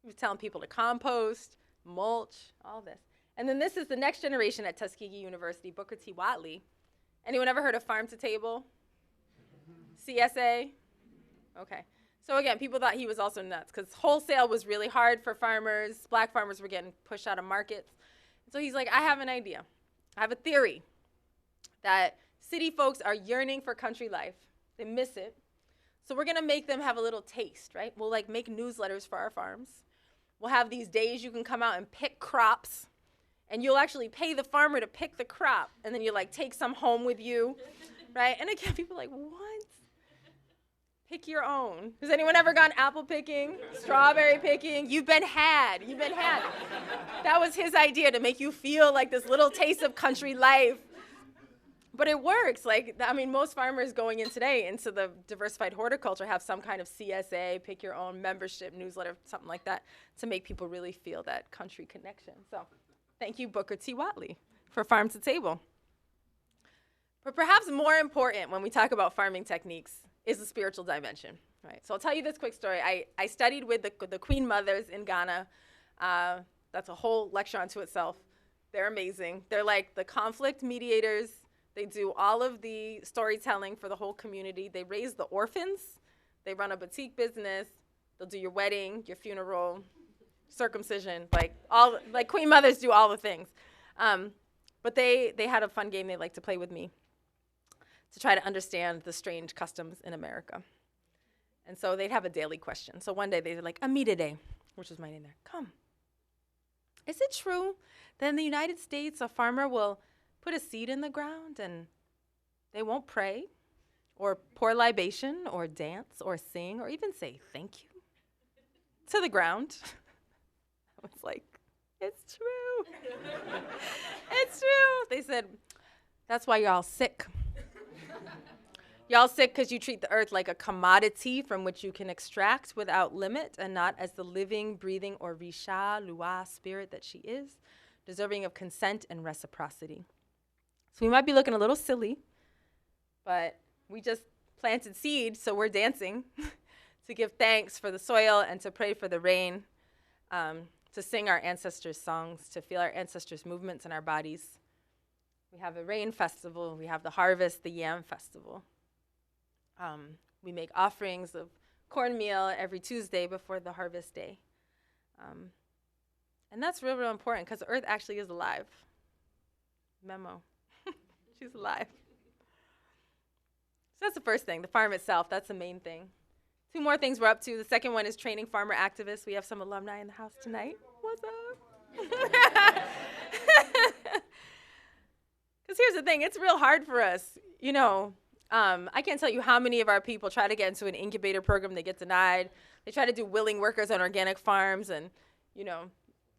S2: He was telling people to compost, mulch, all this. And then this is the next generation at Tuskegee University, Booker T. Whatley. Anyone ever heard of Farm to Table? CSA? Okay. So again, people thought he was also nuts because wholesale was really hard for farmers. Black farmers were getting pushed out of markets. So he's like, I have an idea. I have a theory that city folks are yearning for country life. They miss it. So we're going to make them have a little taste, right? We'll like make newsletters for our farms. We'll have these days you can come out and pick crops, and you'll actually pay the farmer to pick the crop, and then you like take some home with you, right? And again, people are like, what? Pick your own. Has anyone ever gone apple picking, strawberry picking? You've been had. You've been had. That was his idea, to make you feel like this little taste of country life. But it works. Like, I mean, most farmers going in today into the diversified horticulture have some kind of CSA, pick your own membership, newsletter, something like that, to make people really feel that country connection. So thank you, Booker T. Whatley, for Farm to Table. But perhaps more important when we talk about farming techniques is the spiritual dimension, right? So I'll tell you this quick story. I studied with the Queen Mothers in Ghana. That's a whole lecture unto itself. They're amazing. They're like the conflict mediators. They do all of the storytelling for the whole community. They raise the orphans. They run a boutique business. They'll do your wedding, your funeral, circumcision, like Queen Mothers do all the things. But they had a fun game they like to play with me to try to understand the strange customs in America. And so they'd have a daily question. So one day they were like, Amidede, which was my name there, come. Is it true that in the United States a farmer will put a seed in the ground and they won't pray or pour libation or dance or sing or even say thank you to the ground? I was like, it's true. It's true. They said, that's why y'all sick. Y'all sick because you treat the earth like a commodity from which you can extract without limit and not as the living, breathing, or risha, lua, spirit that she is, deserving of consent and reciprocity. So we might be looking a little silly, but we just planted seed, so we're dancing to give thanks for the soil and to pray for the rain. to sing our ancestors' songs, to feel our ancestors' movements in our bodies. We have a rain festival. We have the harvest, the yam festival. We make offerings of cornmeal every Tuesday before the harvest day. And that's real, real important because the earth actually is alive. Memo. She's alive. So that's the first thing, the farm itself. That's the main thing. 2 more things we're up to. The second one is training farmer activists. We have some alumni in the house tonight. What's up? Because here's the thing, it's real hard for us. You know, I can't tell you how many of our people try to get into an incubator program, they get denied. They try to do willing workers on organic farms, and, you know,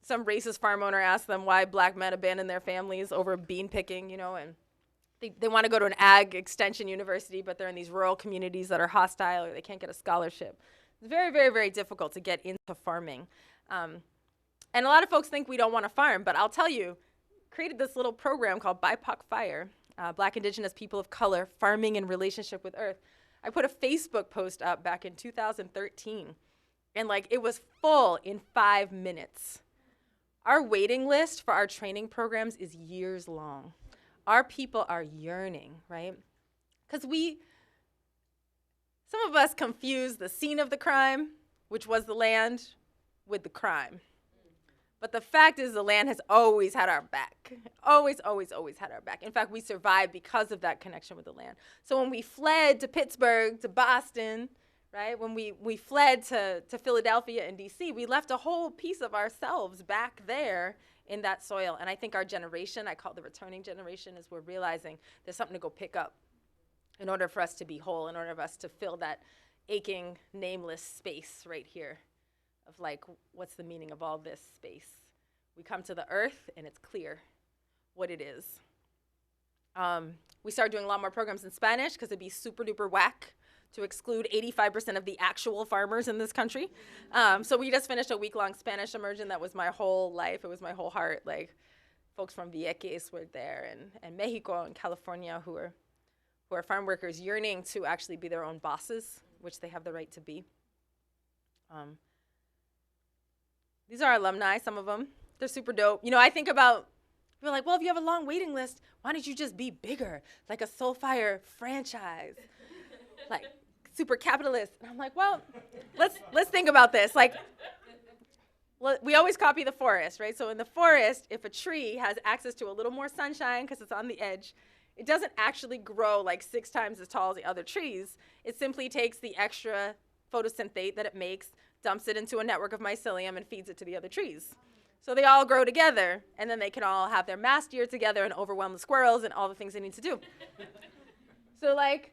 S2: some racist farm owner asked them why black men abandon their families over bean picking, you know, and they want to go to an ag extension university, but they're in these rural communities that are hostile or they can't get a scholarship. It's very, very, very difficult to get into farming. And a lot of folks think we don't want to farm, but I'll tell you, created this little program called BIPOC Fire, Black, Indigenous, People of Color, Farming in Relationship with Earth. I put a Facebook post up back in 2013, and like it was full in 5 minutes. Our waiting list for our training programs is years long. Our people are yearning, right? Because some of us confuse the scene of the crime, which was the land, with the crime. But the fact is the land has always had our back. Always, always, always had our back. In fact, we survived because of that connection with the land. So when we fled to Pittsburgh, to Boston, right? When we fled to Philadelphia and DC, we left a whole piece of ourselves back there in that soil. And I think our generation, I call it the returning generation, is we're realizing there's something to go pick up in order for us to be whole, in order for us to fill that aching, nameless space right here of like, what's the meaning of all this space? We come to the earth and it's clear what it is. We started doing a lot more programs in Spanish because it'd be super duper whack to exclude 85% of the actual farmers in this country. So we just finished a week-long Spanish immersion. That was my whole life. It was my whole heart. Like, folks from Vieques were there, and Mexico and California who are farm workers yearning to actually be their own bosses, which they have the right to be. These are alumni, some of them. They're super dope. You know, I think about, we're like, well, if you have a long waiting list, why don't you just be bigger, like a Soulfire franchise? Like, super capitalist. And I'm like, well, let's think about this. Like, we always copy the forest, right? So in the forest, if a tree has access to a little more sunshine because it's on the edge, it doesn't actually grow like 6 times as tall as the other trees. It simply takes the extra photosynthate that it makes, dumps it into a network of mycelium, and feeds it to the other trees. So they all grow together, and then they can all have their mast year together and overwhelm the squirrels and all the things they need to do. So like,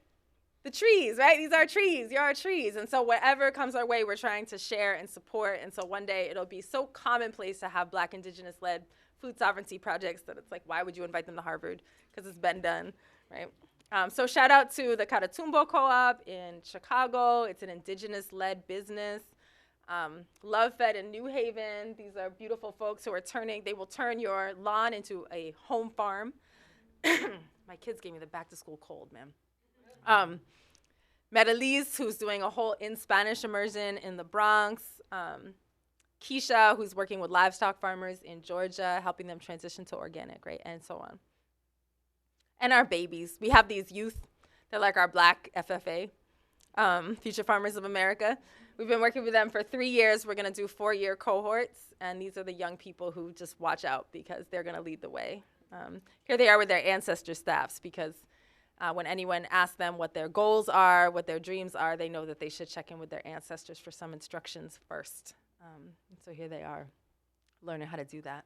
S2: the trees, right? These are trees, you're our trees. And so whatever comes our way, we're trying to share and support. And so one day it'll be so commonplace to have Black, Indigenous-led food sovereignty projects that it's like, why would you invite them to Harvard? Because it's been done, right? So shout out to the Catatumbo Co-op in Chicago. It's an Indigenous-led business. Love Fed in New Haven. These are beautiful folks who are they will turn your lawn into a home farm. My kids gave me the back-to-school cold, man. Medelise, who's doing a whole in Spanish immersion in the Bronx. Keisha, who's working with livestock farmers in Georgia, helping them transition to organic, right, and so on. And our babies. We have these youth. They're like our Black FFA, Future Farmers of America. We've been working with them for 3 years. We're going to do 4-year cohorts, and these are the young people who just watch out because they're going to lead the way. Here they are with their ancestor staffs because when anyone asks them what their goals are, what their dreams are, they know that they should check in with their ancestors for some instructions first. So here they are, learning how to do that.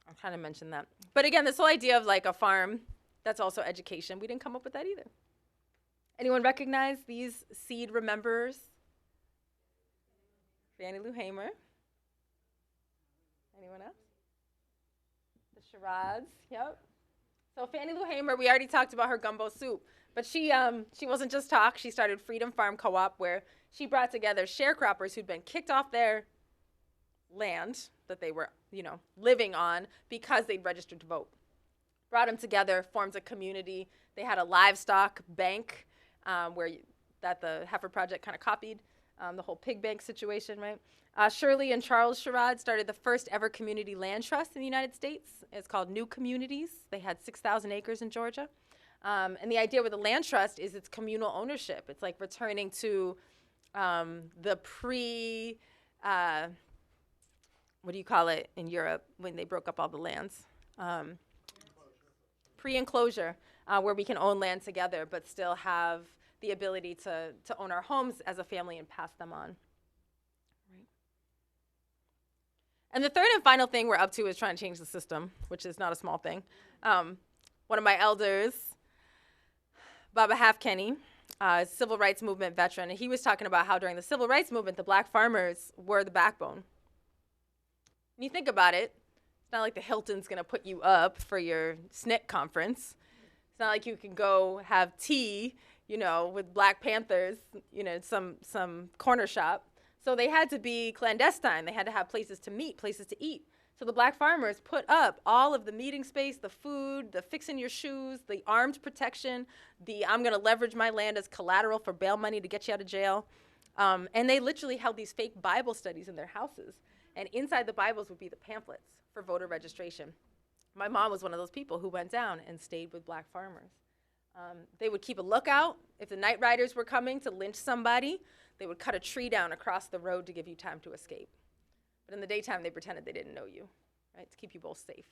S2: I'm trying to mention that. But again, this whole idea of like a farm, that's also education. We didn't come up with that either. Anyone recognize these seed rememberers? Fannie Lou Hamer. Anyone else? The charades, yep. So Fannie Lou Hamer, we already talked about her gumbo soup, but she wasn't just talk. She started Freedom Farm Co-op, where she brought together sharecroppers who'd been kicked off their land that they were, living on because they'd registered to vote. Brought them together, formed a community. They had a livestock bank that the Heifer Project kind of copied. the whole pig bank situation, right? Shirley and Charles Sherrod started the first ever community land trust in the United States. It's called New Communities. They had 6,000 acres in Georgia. And the idea with the land trust is it's communal ownership. It's like returning to the what do you call it in Europe when they broke up all the lands? Pre-enclosure, where we can own land together but still have the ability to own our homes as a family and pass them on. Right. And the third and final thing we're up to is trying to change the system, which is not a small thing. One of my elders, Baba Halfpenny, civil rights movement veteran, and he was talking about how during the civil rights movement, the black farmers were the backbone. When you think about it, it's not like the Hilton's gonna put you up for your SNCC conference. It's not like you can go have tea, you know, with Black Panthers, you know, some corner shop. So they had to be clandestine. They had to have places to meet, places to eat. So the black farmers put up all of the meeting space, the food, the fixing your shoes, the armed protection, the I'm gonna leverage my land as collateral for bail money to get you out of jail. And they literally held these fake Bible studies in their houses. And inside the Bibles would be the pamphlets for voter registration. My mom was one of those people who went down and stayed with black farmers. They would keep a lookout. If the night riders were coming to lynch somebody, they would cut a tree down across the road to give you time to escape. But in the daytime, they pretended they didn't know you, right, to keep you both safe.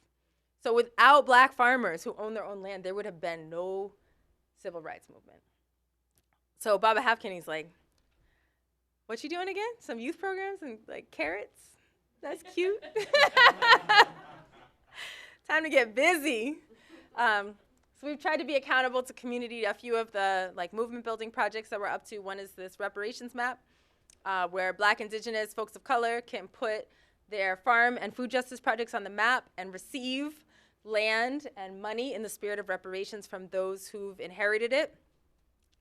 S2: So without black farmers who own their own land, there would have been no civil rights movement. So Baba Halfpenny's like, what you doing again? Some youth programs and like carrots? That's cute. Time to get busy. So we've tried to be accountable to community. A few of the like movement building projects that we're up to. One is this reparations map, where Black, Indigenous, folks of color can put their farm and food justice projects on the map and receive land and money in the spirit of reparations from those who've inherited it.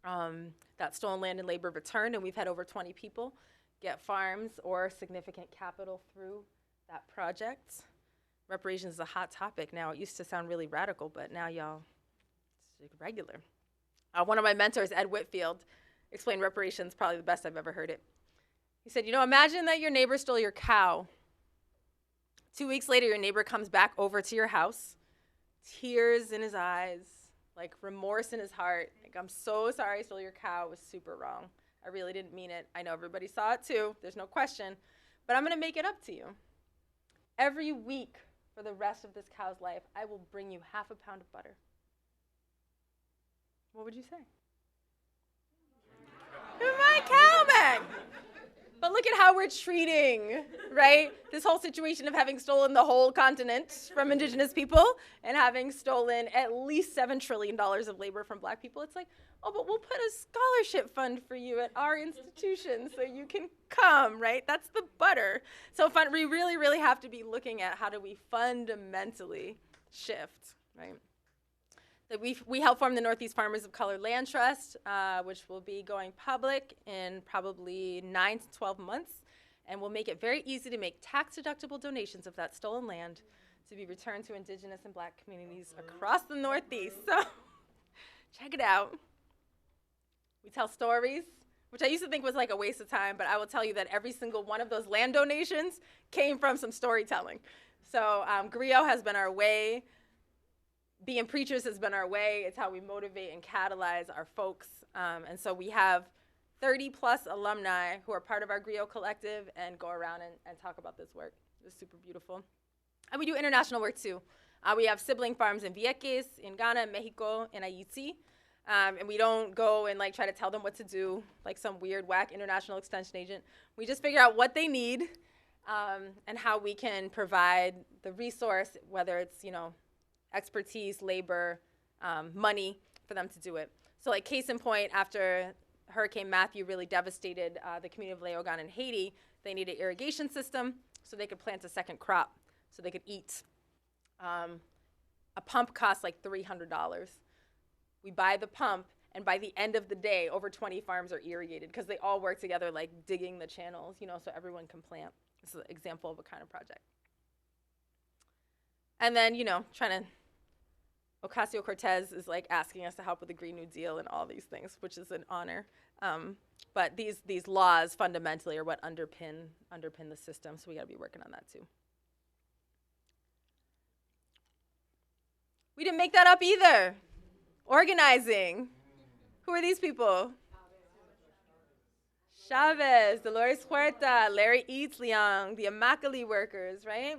S2: That stolen land and labor returned, and we've had over 20 people get farms or significant capital through that project. Reparations is a hot topic now. It used to sound really radical, but now y'all, it's like regular. One of my mentors, Ed Whitfield, explained reparations probably the best I've ever heard it. He said, you know, imagine that your neighbor stole your cow. 2 weeks later, your neighbor comes back over to your house, tears in his eyes, like remorse in his heart. Like, I'm so sorry I stole your cow. It was super wrong. I really didn't mean it. I know everybody saw it too. There's no question. But I'm going to make it up to you. Every week for the rest of this cow's life, I will bring you half a pound of butter. What would you say? Give my cow back. But look at how we're treating, right? This whole situation of having stolen the whole continent from indigenous people and having stolen at least $7 trillion of labor from black people. It's like, oh, but we'll put a scholarship fund for you at our institution so you can come, right? That's the butter. So we really, really have to be looking at how do we fundamentally shift, right? That we help form the Northeast Farmers of Color Land Trust, which will be going public in probably 9 to 12 months. And we'll make it very easy to make tax-deductible donations of that stolen land to be returned to indigenous and black communities across the Northeast. So check it out. We tell stories, which I used to think was like a waste of time, but I will tell you that every single one of those land donations came from some storytelling. So Griot has been our way. Being preachers has been our way. It's how we motivate and catalyze our folks. And so we have 30 plus alumni who are part of our Griot collective and go around and talk about this work. It's super beautiful. And we do international work too. We have sibling farms in Vieques, in Ghana, Mexico, and Haiti. And we don't go and like try to tell them what to do like some weird whack international extension agent. We just figure out what they need and how we can provide the resource, whether it's, you know, expertise, labor, money for them to do it. So like case in point, after Hurricane Matthew really devastated the community of Leogan in Haiti, they needed an irrigation system so they could plant a second crop, so they could eat. A pump costs like $300. We buy the pump, and by the end of the day, over 20 farms are irrigated because they all work together, like digging the channels, you know, so everyone can plant. This is an example of a kind of project. And then, you know, trying to Ocasio-Cortez is like asking us to help with the Green New Deal and all these things, which is an honor. But these laws fundamentally are what underpin the system, so we got to be working on that too. We didn't make that up either. Organizing. Who are these people? Chavez, Dolores Huerta, Larry Eats Leong, the Immokalee workers, right?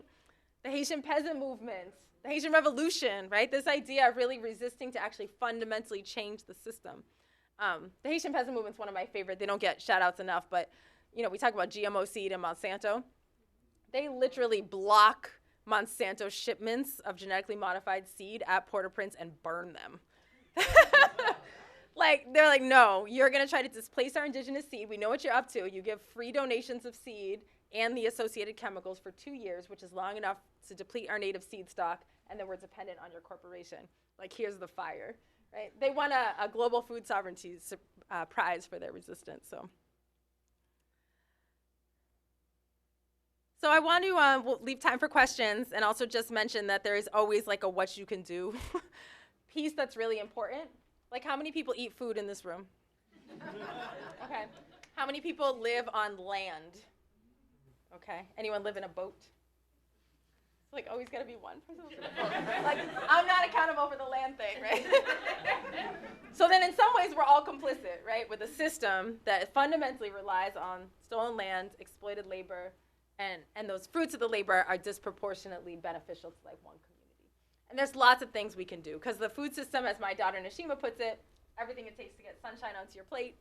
S2: The Haitian peasant movement, the Haitian Revolution, right? This idea of really resisting to actually fundamentally change the system. The Haitian peasant movement is one of my favorite. They don't get shout outs enough, but we talk about GMO seed and Monsanto. They literally block Monsanto shipments of genetically modified seed at Port-au-Prince and burn them. They're like, no, you're going to try to displace our indigenous seed. We know what you're up to. You give free donations of seed and the associated chemicals for 2 years, which is long enough to deplete our native seed stock, and then we're dependent on your corporation. Here's the fire, right? They won a global food sovereignty prize for their resistance. So I want to we'll leave time for questions, and also just mention that there is always a what you can do piece that's really important. How many people eat food in this room? Okay. How many people live on land? Okay. Anyone live in a boat? It's always got to be one person in a boat. I'm not accountable for the land thing, right? So then in some ways we're all complicit, right, with a system that fundamentally relies on stolen land, exploited labor, and those fruits of the labor are disproportionately beneficial to one community. And there's lots of things we can do, because the food system, as my daughter Nashima puts it, everything it takes to get sunshine onto your plate.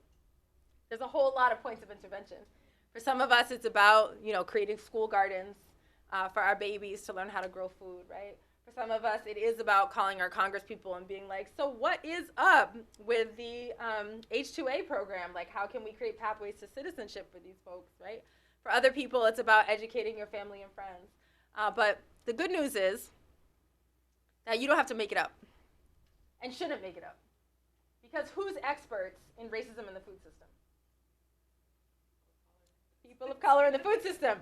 S2: There's a whole lot of points of intervention. For some of us, it's about creating school gardens for our babies to learn how to grow food, right? For some of us, it is about calling our Congress people and being like, so what is up with the H-2A program? How can we create pathways to citizenship for these folks, right? For other people, it's about educating your family and friends. But the good news is that you don't have to make it up and shouldn't make it up. Because who's experts in racism in the food system? People of color in the food system.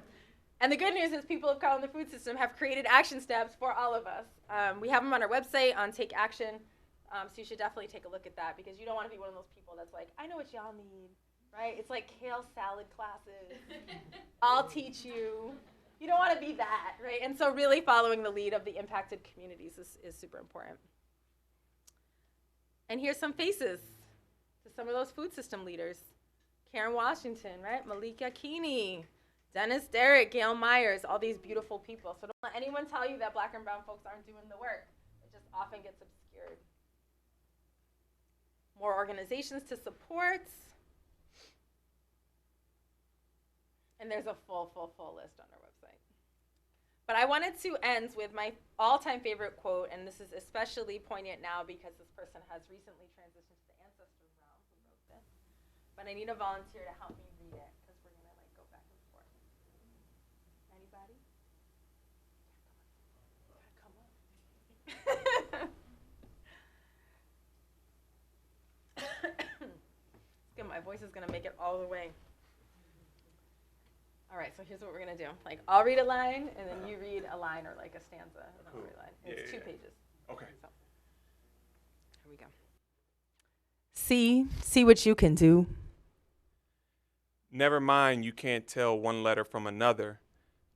S2: And the good news is people of color in the food system have created action steps for all of us. We have them on our website on Take Action. So you should definitely take a look at that, because you don't want to be one of those people that's like, I know what y'all need, right? It's like kale salad classes. I'll teach you. You don't want to be that, right? And so really following the lead of the impacted communities is super important. And here's some faces to some of those food system leaders. Karen Washington, right? Malika Keeney, Dennis Derrick, Gail Myers, all these beautiful people. So don't let anyone tell you that Black and brown folks aren't doing the work. It just often gets obscured. More organizations to support. And there's a full list on our website. But I wanted to end with my all-time favorite quote, and this is especially poignant now because this person has recently transitioned to the Ancestral realm who wrote this. But I need a volunteer to help me read it, because we're going to go back and forth. Anybody? Come on. Good, my voice is going to make it all the way. All right, so here's what we're going to do. I'll read a line, and then you read a line or a stanza.
S1: Cool.
S2: It's 2 pages.
S1: Okay.
S2: So, here we go. See what you can do.
S6: Never mind you can't tell one letter from another.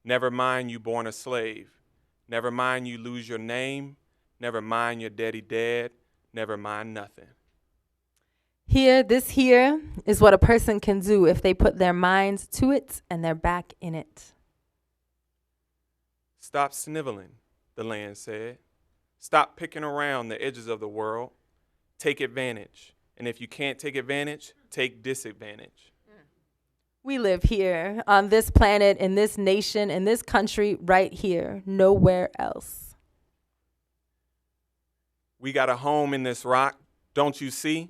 S6: Never mind you born a slave. Never mind you lose your name. Never mind your daddy dead. Never mind nothing.
S2: This here is what a person can do if they put their minds to it and their back in it.
S6: Stop sniveling, the land said. Stop picking around the edges of the world. Take advantage. And if you can't take advantage, take disadvantage.
S2: We live here on this planet, in this nation, in this country, right here, nowhere else.
S6: We got a home in this rock, don't you see?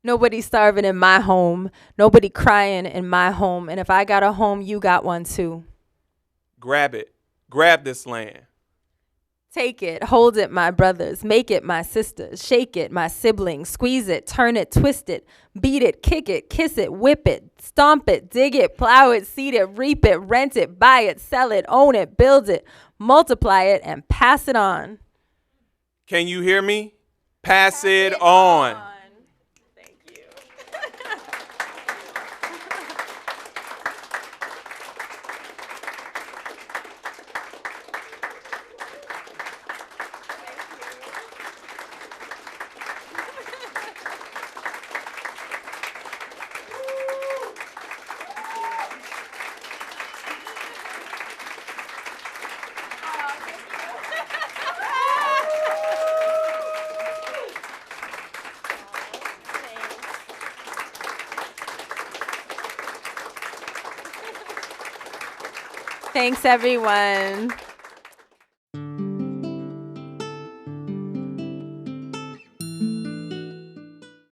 S2: Nobody starving in my home. Nobody crying in my home. And if I got a home, you got one too.
S6: Grab it. Grab this land.
S2: Take it. Hold it, my brothers. Make it, my sisters. Shake it, my siblings. Squeeze it. Turn it. Twist it. Beat it. Kick it. Kiss it. Whip it. Stomp it. Dig it. Plow it. Seed it. Reap it. Rent it. Buy it. Sell it. Own it. Build it. Multiply it. And pass it on.
S6: Can you hear me? Pass it on.
S2: Thank you. Thanks, everyone.